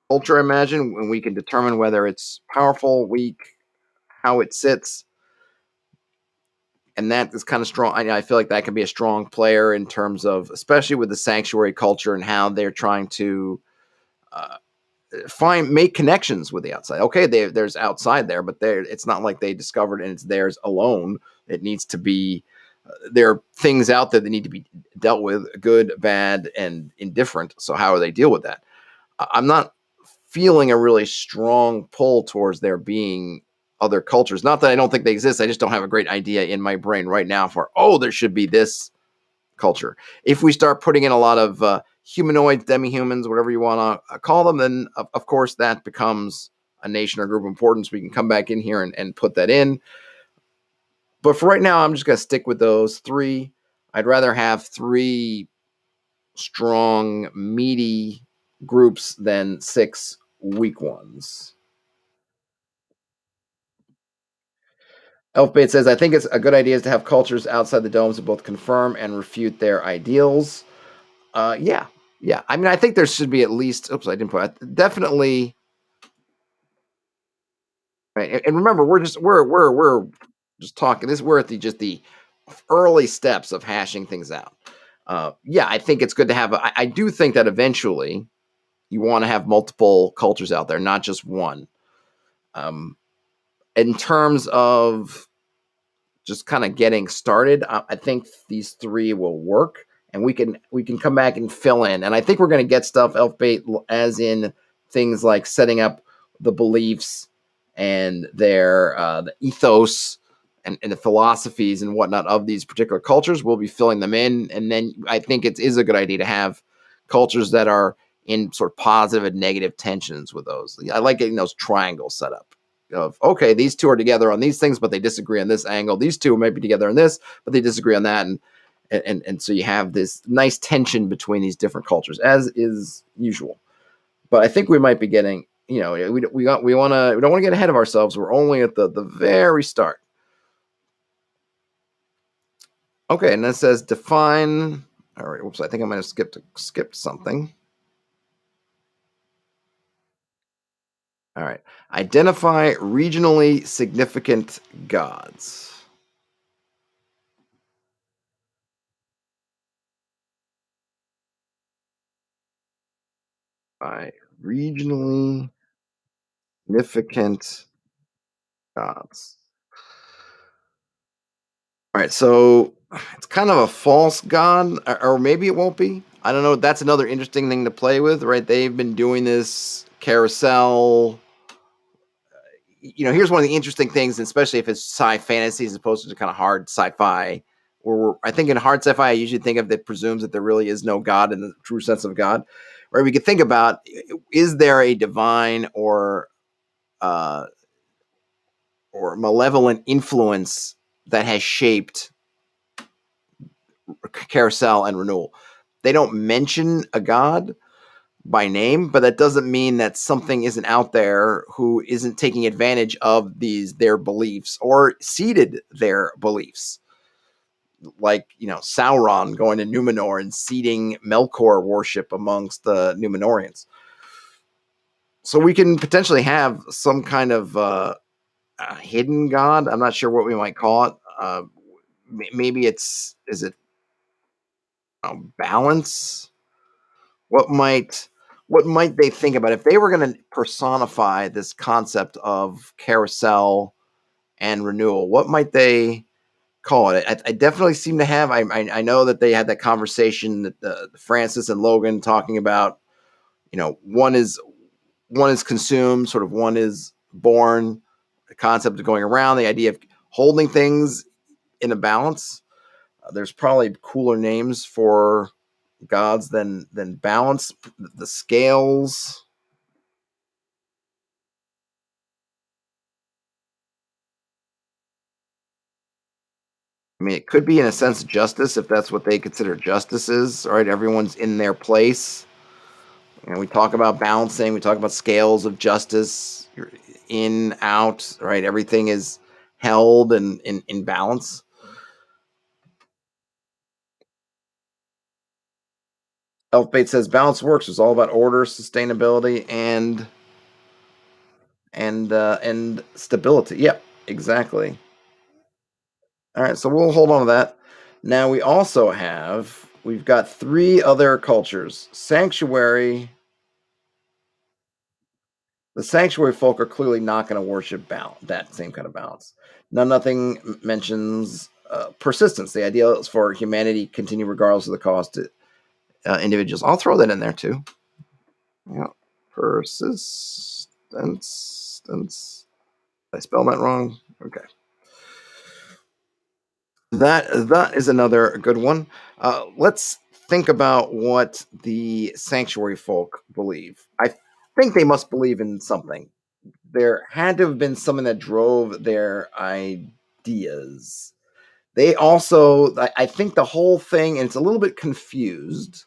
culture, I imagine, when we can determine whether it's powerful, weak, how it sits. And that is kind of strong. I feel like that can be a strong player in terms of, especially with the sanctuary culture and how they're trying to uh, make connections with the outside. Okay, there's outside there, but it's not like they discovered and it's theirs alone. It needs to be. There are things out there that need to be dealt with, good, bad, and indifferent. So how do they deal with that? I'm not feeling a really strong pull towards there being other cultures. Not that I don't think they exist. I just don't have a great idea in my brain right now for, there should be this culture. If we start putting in a lot of humanoids, demi-humans, whatever you want to call them, then of course that becomes a nation or group of importance. We can come back in here and put that in. But for right now, I'm just going to stick with those three. I'd rather have three strong, meaty groups than six weak ones. Elfbait says, I think it's a good idea to have cultures outside the domes to both confirm and refute their ideals. Yeah. Yeah. I mean, I think there should be at least, I didn't put it, definitely. Right. And remember, we're just talking this. We're at the early steps of hashing things out. Yeah, I think it's good to have, I do think that eventually you want to have multiple cultures out there, not just one. In terms of just kind of getting started, I think these three will work, and we can come back and fill in. And I think we're going to get stuff, Elfbait, as in things like setting up the beliefs and their the ethos and the philosophies and whatnot of these particular cultures. We'll be filling them in, and then I think it is a good idea to have cultures that are in sort of positive and negative tensions with those. I like getting those triangles set up of, okay, these two are together on these things, but they disagree on this angle. These two might be together on this, but they disagree on that. And so you have this nice tension between these different cultures, as is usual. But I think we might be getting, we don't want to get ahead of ourselves. We're only at the very start. Okay, and that says define. All right, whoops, I think I might have skipped something. All right. Identify regionally significant gods. By regionally significant gods. All right, so it's kind of a false god, or maybe it won't be. I don't know. That's another interesting thing to play with, right? They've been doing this carousel. Here's one of the interesting things, especially if it's sci fantasy as opposed to kind of hard sci-fi. Or I think in hard sci-fi, I usually think of that presumes that there really is no God in the true sense of God. Right? We could think about, is there a divine uh, or malevolent influence that has shaped Carousel and Renewal? They don't mention a god by name, but that doesn't mean that something isn't out there who isn't taking advantage of their beliefs or seeded their beliefs. Like, Sauron going to Numenor and seeding Melkor worship amongst the Numenorians. So we can potentially have some kind of a hidden god. I'm not sure what we might call it. Maybe is it balance? What might they think about if they were going to personify this concept of carousel and renewal? What might they call it. I definitely seem to have. I know that they had that conversation that Francis and Logan talking about. One is consumed, sort of one is born. The concept of going around, the idea of holding things in a balance. There's probably cooler names for gods than balance. The scales. I mean, it could be in a sense justice if that's what they consider justice is. Right, everyone's in their place. We talk about balancing. We talk about scales of justice. You're in, out. Right, everything is held and in balance. Elfbait says balance works. It's all about order, sustainability, and stability. Yep, exactly. All right, so we'll hold on to that. Now we've got three other cultures. Sanctuary. The sanctuary folk are clearly not going to worship that same kind of balance. Now, nothing mentions persistence. The idea is for humanity to continue regardless of the cost to individuals. I'll throw that in there too. Yeah, persistence. Did I spell that wrong? Okay. That is another good one. Let's think about what the sanctuary folk believe. I think they must believe in something. There had to have been something that drove their ideas. They also, I think the whole thing, and it's a little bit confused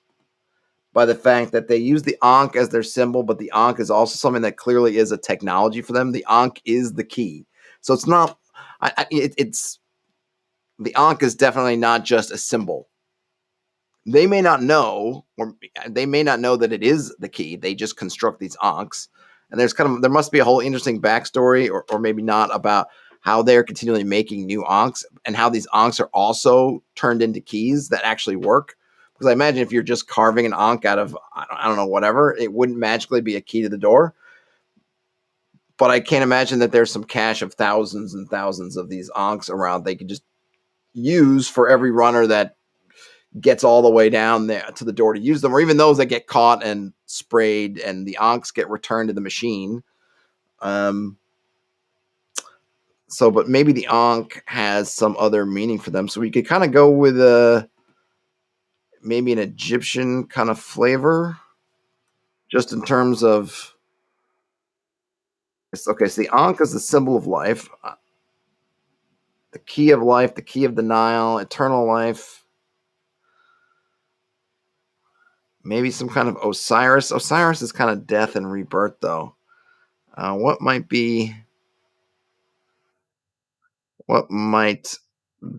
by the fact that they use the Ankh as their symbol, but the Ankh is also something that clearly is a technology for them. The Ankh is the key. So it's not, it's, the Ankh is definitely not just a symbol. They may not know, or they may not know that it is the key. They just construct these Ankhs. And there must be a whole interesting backstory, or maybe not, about how they're continually making new Ankhs and how these Ankhs are also turned into keys that actually work. Because I imagine if you're just carving an Ankh out of, I don't know, whatever, it wouldn't magically be a key to the door. But I can't imagine that there's some cache of thousands and thousands of these Ankhs around they could just use for every runner that gets all the way down there to the door to use them, or even those that get caught and sprayed and the Ankhs get returned to the machine. But maybe the Ankh has some other meaning for them. So we could kind of go with maybe an Egyptian kind of flavor, just in terms of. Okay, so the Ankh is the symbol of life, the key of life, the key of the Nile, eternal life. Maybe some kind of Osiris. Osiris is kind of death and rebirth, though. What might be? What might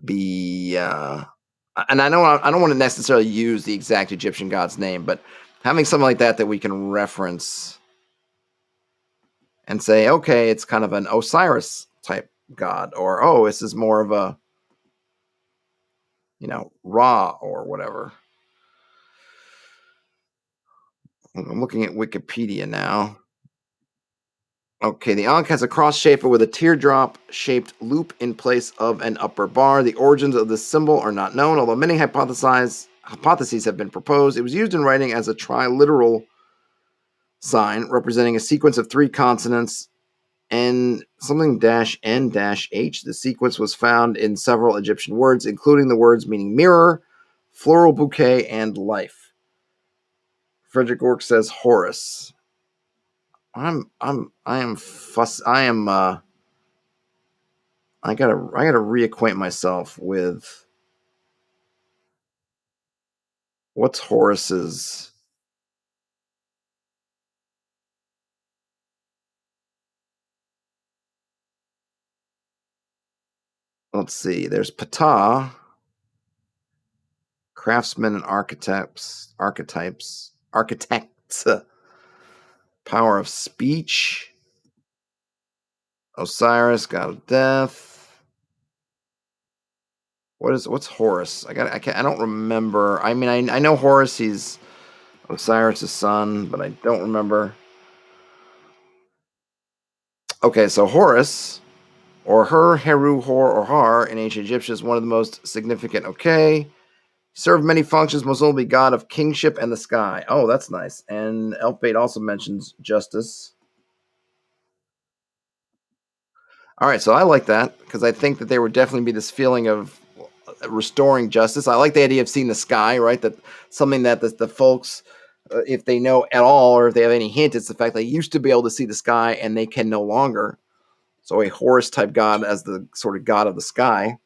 be? And I don't want to necessarily use the exact Egyptian god's name, but having something like that we can reference and say, okay, it's kind of an Osiris type god, or this is more of a Ra or whatever. I'm looking at Wikipedia now. Okay, the Ankh has a cross shape with a teardrop-shaped loop in place of an upper bar. The origins of this symbol are not known, although many hypotheses have been proposed. It was used in writing as a triliteral sign representing a sequence of three consonants and something -N-H. The sequence was found in several Egyptian words, including the words meaning mirror, floral bouquet, and life. Frederick Ork says Horus. I gotta reacquaint myself with what's Horus's. Let's see. There's Ptah, craftsmen and archetypes, architects, power of speech. Osiris, god of death. What's Horus? I don't remember. I mean, I know Horus. He's Osiris' son, but I don't remember. Okay, so Horus, Or her, Heru, Hor, or Har in ancient Egyptian is one of the most significant. Okay. Served many functions, most only god of kingship and the sky. Oh, that's nice. And Elfbait also mentions justice. All right, so I like that because I think that there would definitely be this feeling of restoring justice. I like the idea of seeing the sky, right? That something that the folks, if they know at all or if they have any hint, it's the fact they used to be able to see the sky and they can no longer. So a Horus type god as the sort of god of the sky.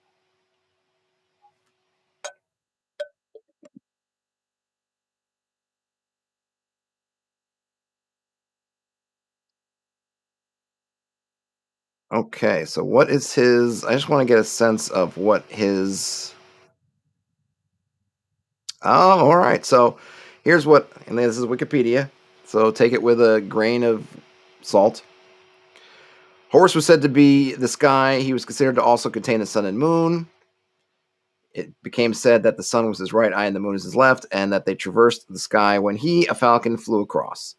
Okay, so what is his? I just want to get a sense of what his. Oh, all right. So here's what, and this is Wikipedia. So take it with a grain of salt. Horus was said to be the sky. He was considered to also contain the sun and moon. It became said that the sun was his right eye and the moon is his left, and that they traversed the sky when he, a falcon, flew across.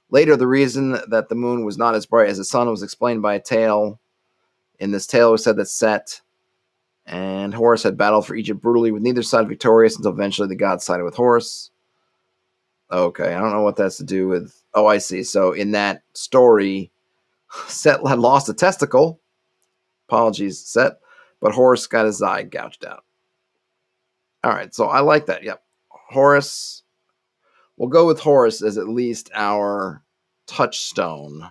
Later, the reason that the moon was not as bright as the sun was explained by a tale. In this tale, it was said that Set and Horus had battled for Egypt brutally, with neither side victorious until eventually the gods sided with Horus. Okay, I don't know what that's to do with. Oh, I see. So in that story, Set had lost a testicle. Apologies, Set, but Horus got his eye gouged out. All right, so I like that. Yep, Horus. We'll go with Horus as at least our touchstone.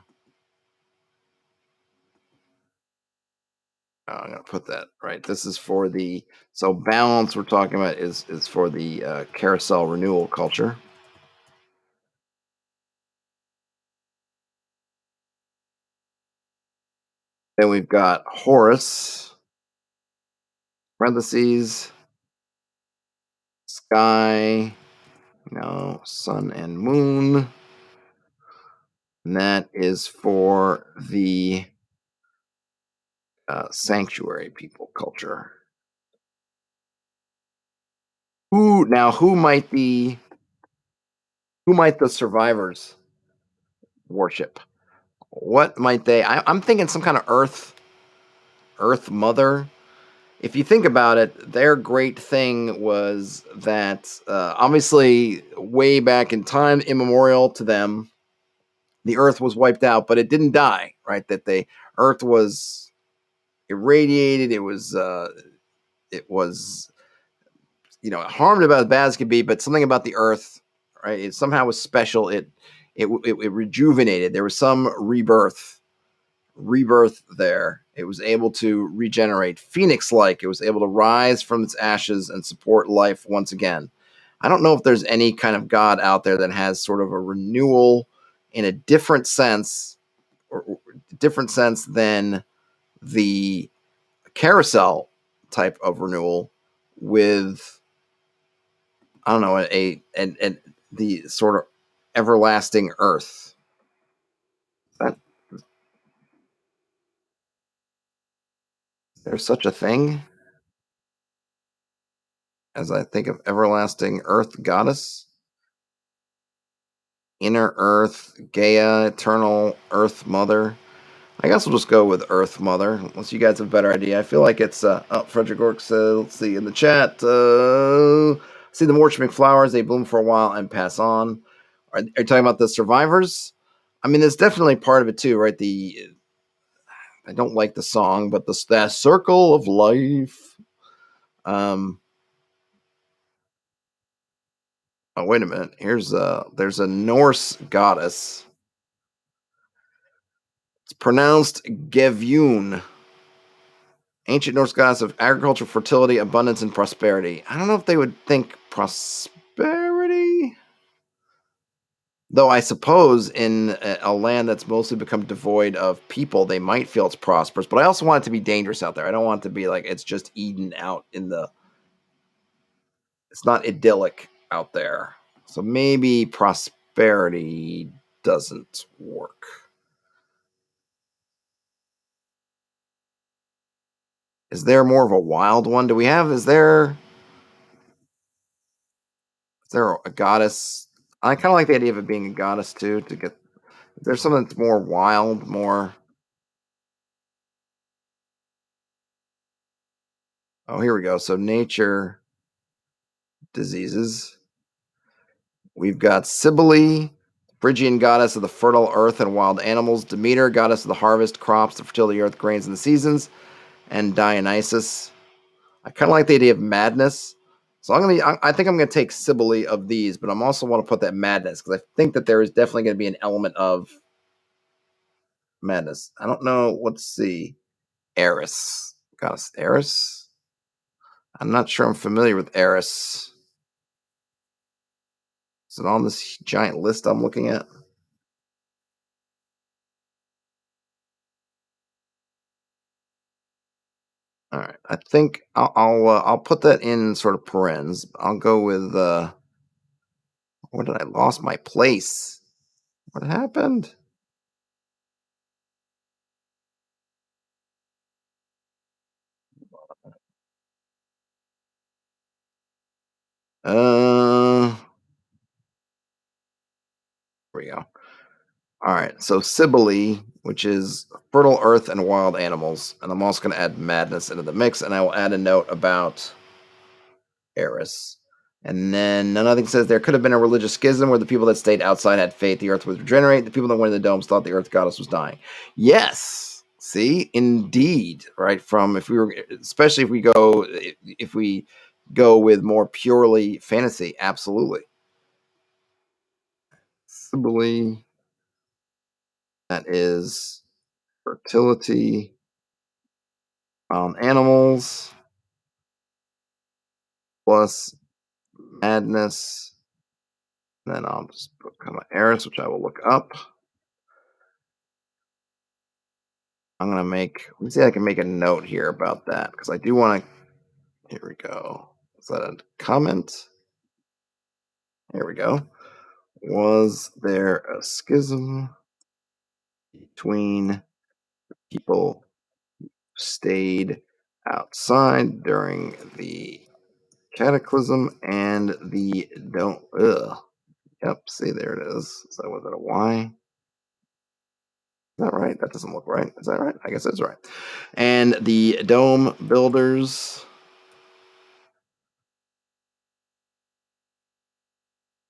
I'm gonna put that right. This is for the balance we're talking about is for the carousel renewal culture. Then we've got Horus parentheses sky, no sun and moon, and that is for the sanctuary people culture. Who might the survivors worship? What might they? I'm thinking some kind of Earth Mother. If you think about it, their great thing was that obviously way back in time, immemorial to them, the Earth was wiped out, but it didn't die. Right? That the Earth was irradiated. It was harmed about as bad as could be, but something about the Earth, right? It somehow was special. It rejuvenated. There was some rebirth there. It was able to regenerate, phoenix like. It was able to rise from its ashes and support life once again. I don't know if there's any kind of god out there that has sort of a renewal in a different sense, or different sense than the carousel type of renewal with, I don't know, a the sort of everlasting earth. That, there's such a thing as I think of everlasting earth goddess, inner earth, Gaia, eternal earth mother. I guess we'll just go with Earth Mother, unless you guys have a better idea. I feel like it's, Frederick Ork says, let's see, in the chat, see the worshiping flowers, they bloom for a while and pass on. Are you talking about the survivors? I mean, there's definitely part of it too, right? I don't like the song, but the circle of life. Um, oh, wait a minute. There's a Norse goddess. It's pronounced Gevun. Ancient Norse goddess of agriculture, fertility, abundance, and prosperity. I don't know if they would think prosperity. Though I suppose in a land that's mostly become devoid of people, they might feel it's prosperous. But I also want it to be dangerous out there. I don't want it to be like it's just Eden out in the. It's not idyllic out there. So maybe prosperity doesn't work. Is there more of a wild one? Do we have? Is there a goddess? I kind of like the idea of it being a goddess too. To get There's something that's more wild, more. Oh, here we go. So nature diseases. We've got Cybele, Phrygian goddess of the fertile earth and wild animals, Demeter, goddess of the harvest, crops, the fertility of the earth, grains, and the seasons, and Dionysus. I kind of like the idea of madness. So I think I'm gonna take Cybele of these, but I'm also want to put that madness because I think that there is definitely gonna be an element of madness. I don't know. Let's see. Eris. Goddess Eris? I'm not sure I'm familiar with Eris. Is it on this giant list I'm looking at? All right. I think I'll put that in sort of parens. I'll go with what did I lost my place? What happened? Here we go. All right. So Cybele, which is fertile earth and wild animals, and I'm also going to add madness into the mix, and I will add a note about Eris. And then nothing says there could have been a religious schism where the people that stayed outside had faith the earth would regenerate. The people that went in the domes thought the earth goddess was dying. Yes. See, indeed, right? From if we were, especially if we go with more purely fantasy, absolutely. Sibylle, that is fertility on animals plus madness. Then I'll just put kind of Eris, which I will look up. I'm gonna make. Let me see. If I can make a note here about that because I do want to. Here we go. Is that a comment? Here we go. Was there a schism between people who stayed outside during the cataclysm and the don't? Ugh. Yep. See, there it is. So was it a Y? Is that right? That doesn't look right. Is that right? I guess that's right. And the dome builders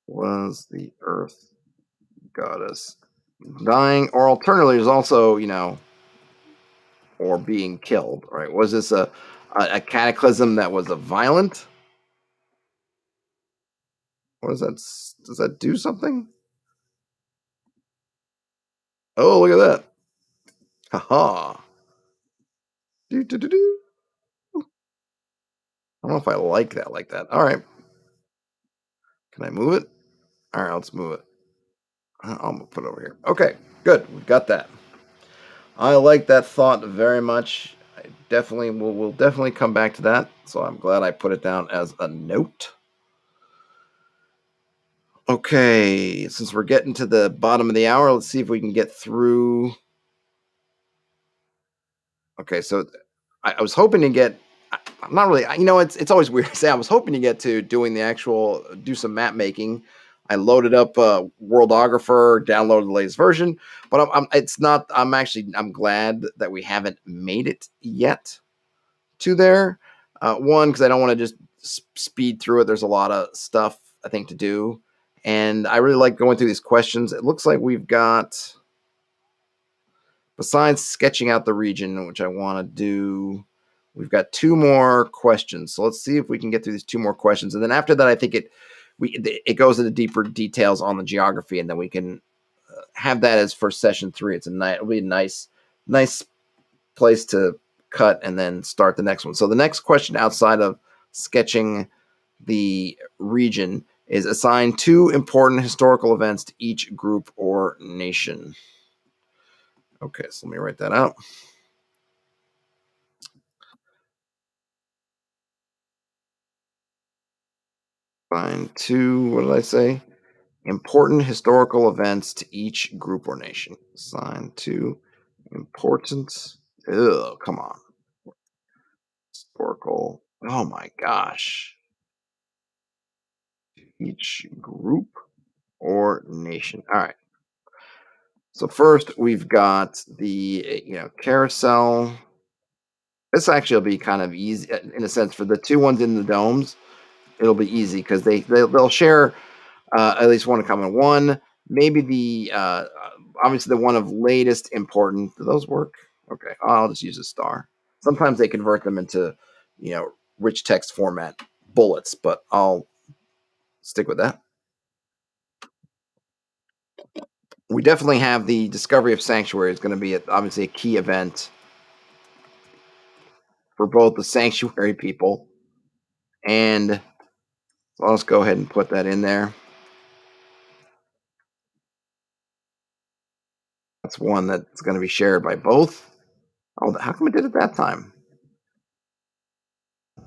was the Earth goddess dying, or alternatively, there's also or being killed. Right? Was this a cataclysm that was a violent? What does that? Does that do something? Oh, look at that! Haha! Do do do do. I don't know if I like that. Like that. All right. Can I move it? All right. Let's move it. I'll put it over here. Okay. Good. We've got that. I like that thought very much. I definitely will definitely come back to that. So I'm glad I put it down as a note. Okay, since we're getting to the bottom of the hour, let's see if we can get through. Okay, so I was hoping to get. I'm not really. It's always weird to say. I was hoping to get to doing the actual do some map making. I loaded up Worldographer, downloaded the latest version, but it's not. I'm glad that we haven't made it yet to there. One, because I don't want to just speed through it. There's a lot of stuff I think to do, and I really like going through these questions. It looks like we've got, besides sketching out the region, which I want to do, we've got two more questions. So let's see if we can get through these two more questions, and then after that, I think it goes into deeper details on the geography, and then we can have that as for session 3. It'll be a nice place to cut and then start the next one. So the next question outside of sketching the region is assign 2 important historical events to each group or nation. Okay, so let me write that out. Assign 2, what did I say? Important historical events to each group or nation. Assign 2 important. Ugh, come on. Historical. Oh my gosh. Each group or nation. All right. So first we've got the Carousel This actually will be kind of easy in a sense for the two ones in the domes. It'll be easy because they'll share at least one common one. Maybe the obviously the one of latest importance. Do those work? Okay, I'll just use a star. Sometimes they convert them into rich text format bullets, but I'll stick with that. We definitely have the discovery of sanctuary is going to be obviously a key event for both the sanctuary people and so let's go ahead and put that in there. That's one that's going to be shared by both. Oh, how come it did it that time?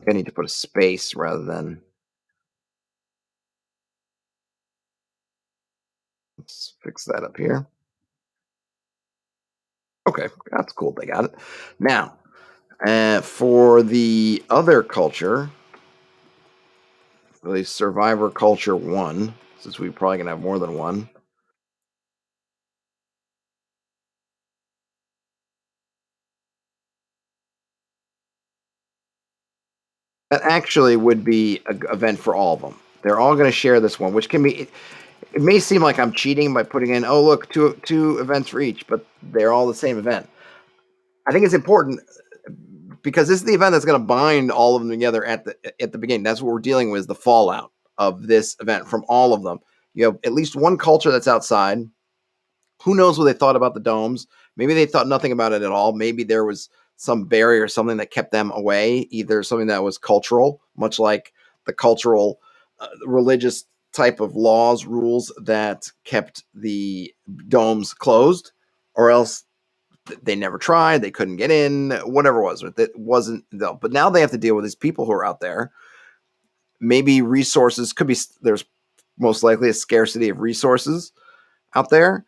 I need to put a space rather than. Let's fix that up here. Okay, that's cool. They got it. Now, for the other culture, the survivor culture one, since we're probably going to have more than one. That actually would be an event for all of them. They're all going to share this one, which can be. It may seem like I'm cheating by putting in, oh look, two events for each, but they're all the same event. I think it's important because this is the event that's going to bind all of them together at the beginning. That's what we're dealing with, is the fallout of this event from all of them. You have at least one culture that's outside. Who knows what they thought about the domes? Maybe they thought nothing about it at all. Maybe there was some barrier, something that kept them away, either something that was cultural, much like the cultural, religious type of laws, rules that kept the domes closed, or else they never tried, they couldn't get in, whatever it was. It wasn't, no. But now they have to deal with these people who are out there. Maybe resources could be, there's most likely a scarcity of resources out there.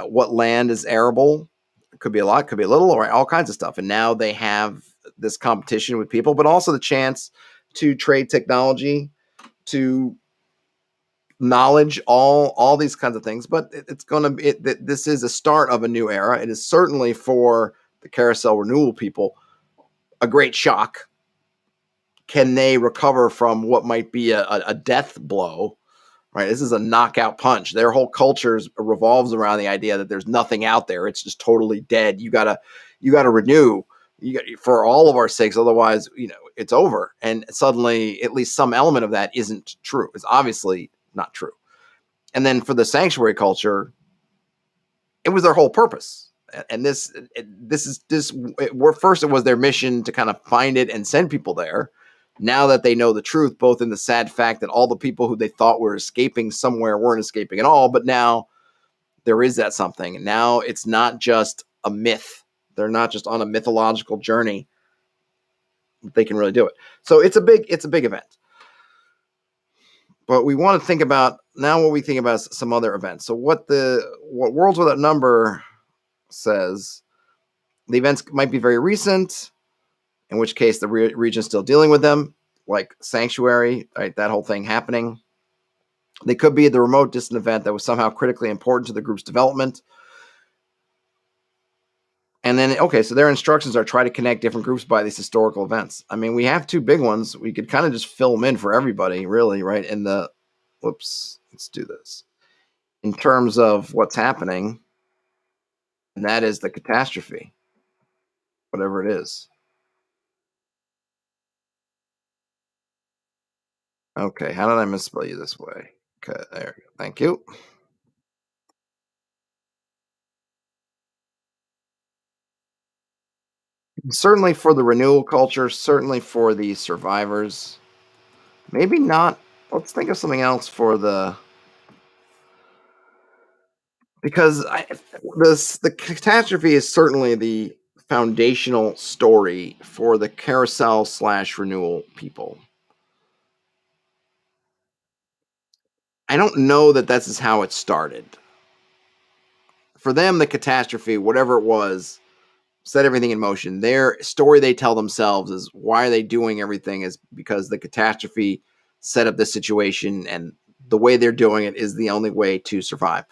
What land is arable? It could be a lot, could be a little, or all kinds of stuff. And now they have this competition with people, but also the chance to trade technology, to knowledge, all these kinds of things. But it's going to be, this is a start of a new era. It is certainly for the Carousel Renewal people a great shock. Can they recover from what might be a death blow? Right, this is a knockout punch. Their whole culture revolves around the idea that there's nothing out there. It's just totally dead. You gotta renew. For all of our sakes, otherwise, it's over. And suddenly, at least some element of that isn't true. It's obviously not true. And then for the sanctuary culture, it was their whole purpose. And this first it was their mission to kind of find it and send people there. Now that they know the truth, both in the sad fact that all the people who they thought were escaping somewhere weren't escaping at all, but now there is that something. Now it's not just a myth. They're not just on a mythological journey. They can really do it. So it's a big event. But we want to think about now what we think about some other events. So what Worlds Without Number says, the events might be very recent, in which case the region's still dealing with them, like Sanctuary, right? That whole thing happening. They could be the remote distant event that was somehow critically important to the group's development. And then, okay, so their instructions are try to connect different groups by these historical events. I mean, we have two big ones. We could kind of just fill them in for everybody, really, right? Let's do this. In terms of what's happening, and that is the catastrophe, whatever it is. Okay, how did I misspell you this way? Okay, there we go. Thank you. Certainly for the renewal culture, certainly for the survivors. Maybe not. Let's think of something else for the because the catastrophe is certainly the foundational story for the carousel/renewal people. I don't know that this is how it started. For them, the catastrophe, whatever it was, set everything in motion. Their story they tell themselves is why are they doing everything is because the catastrophe set up this situation, and the way they're doing it is the only way to survive.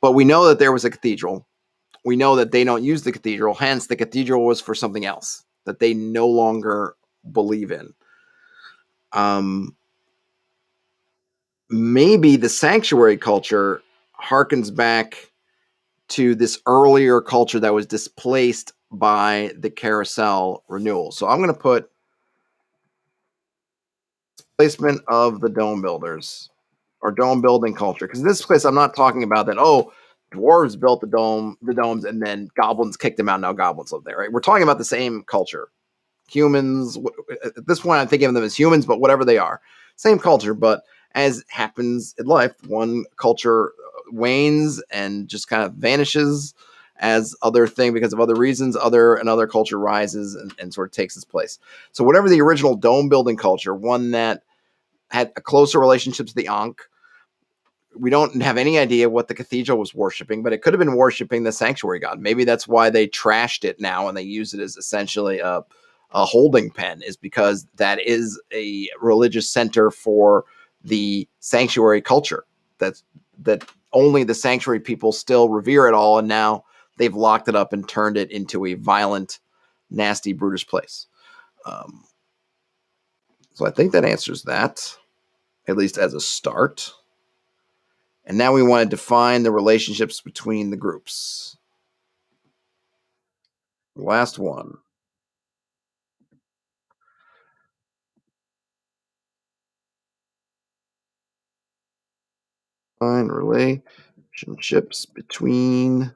But we know that there was a cathedral. We know that they don't use the cathedral, hence the cathedral was for something else. that they no longer believe in. Um, Maybe the sanctuary culture harkens back to this earlier culture that was displaced by the carousel renewal. So I'm going to put placement of the dome builders or dome building culture, because in this place I'm not talking about that. Oh, dwarves built the domes, and then goblins kicked them out. Now goblins live there. Right? We're talking about the same culture. Humans. At this point, I'm thinking of them as humans, but whatever they are, same culture. But as happens in life, one culture wanes and just kind of vanishes as other thing because of other reasons. Another culture rises and sort of takes its place. So whatever the original dome building culture, one that had a closer relationship to the Ankh. We don't have any idea what the cathedral was worshiping, but it could have been worshiping the sanctuary god. Maybe that's why they trashed it now and they use it as essentially a holding pen, is because that is a religious center for the sanctuary culture. That only the sanctuary people still revere it all, and now they've locked it up and turned it into a violent, nasty, brutish place. Um, so I think that answers that, at least as a start. And now we want to define the relationships between the groups. Last one. Define relationships between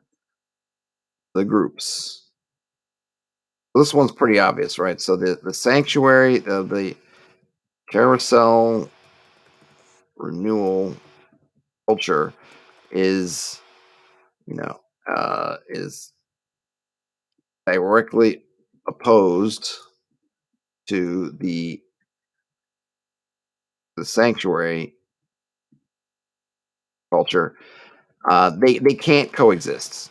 the groups. This one's pretty obvious, right? So the sanctuary, the carousel renewal culture is, is directly opposed to the sanctuary culture. They can't coexist.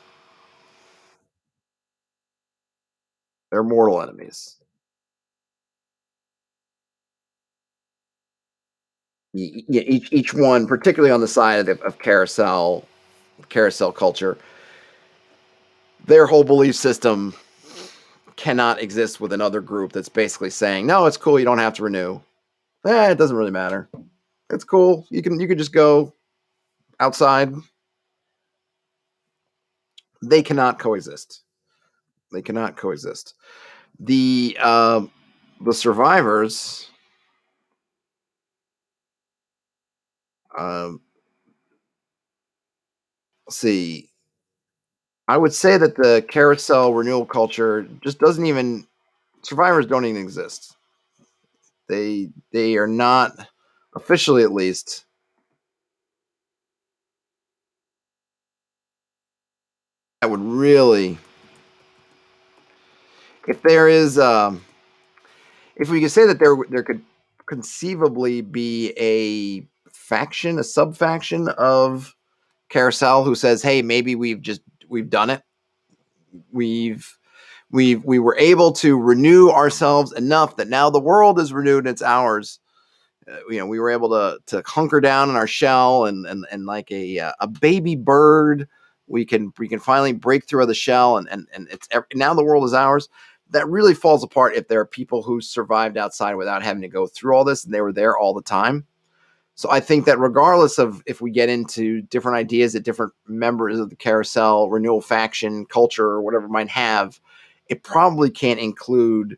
They're mortal enemies. Yeah, each one, particularly on the side of carousel culture, their whole belief system cannot exist with another group that's basically saying, no, it's cool, you don't have to renew. It doesn't really matter. It's cool. You can just go outside. They cannot coexist. They cannot coexist. The survivors, um, see, I would say that the carousel renewal culture just doesn't even, survivors don't even exist. They are not, officially at least. That would really, if there is, if we could say that there could conceivably be a faction, a sub faction of Carousel who says, "Hey, maybe we've done it. We've we were able to renew ourselves enough that now the world is renewed and it's ours. We were able to hunker down in our shell and like a baby bird, we can finally break through the shell and it's now the world is ours." That really falls apart if there are people who survived outside without having to go through all this and they were there all the time. So I think that regardless of if we get into different ideas that different members of the carousel renewal faction culture or whatever might have, it probably can't include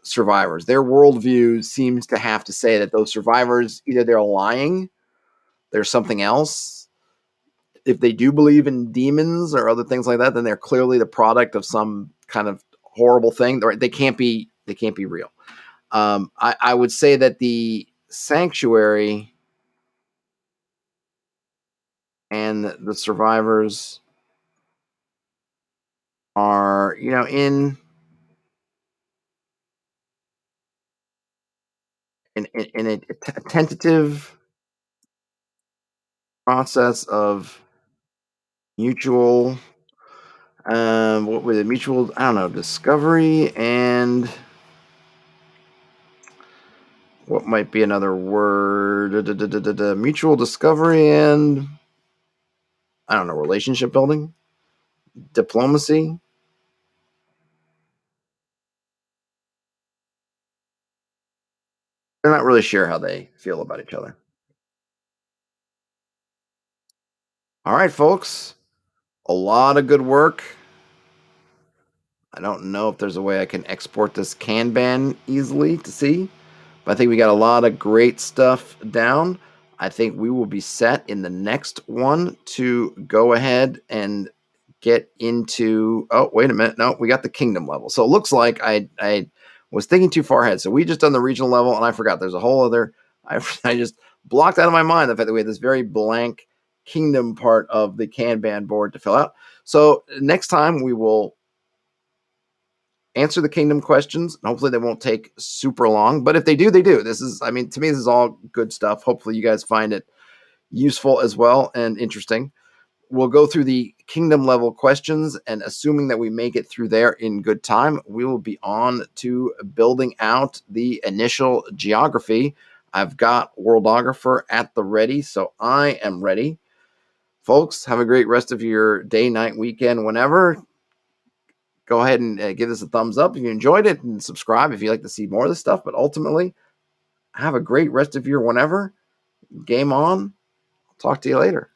survivors. Their worldview seems to have to say that those survivors, either they're lying, there's something else. If they do believe in demons or other things like that, then they're clearly the product of some kind of horrible thing. They can't be. They can't be real. I would say that the sanctuary and the survivors are, in a tentative process of mutual, what was it? Mutual, I don't know, discovery and what might be another word? Mutual discovery and, I don't know, relationship building, diplomacy. They're not really sure how they feel about each other. All right, folks. A lot of good work. I don't know if there's a way I can export this Kanban easily to see, but I think we got a lot of great stuff down. I think we will be set in the next one to go ahead and get into. Oh, wait a minute. No, we got the kingdom level. So it looks like I was thinking too far ahead. So we just done the regional level, and I forgot there's a whole other. I just blocked out of my mind the fact that we had this very blank kingdom part of the Kanban board to fill out. So next time we will answer the kingdom questions. Hopefully they won't take super long, but if they do, they do. This is, I mean, to me, this is all good stuff. Hopefully you guys find it useful as well and interesting. We'll go through the kingdom level questions, and assuming that we make it through there in good time, we will be on to building out the initial geography. I've got Worldographer at the ready, so I am ready. Folks, have a great rest of your day, night, weekend, whenever. Go ahead and give us a thumbs up if you enjoyed it, and subscribe if you'd like to see more of this stuff. But ultimately, have a great rest of your whenever. Game on. I'll talk to you later.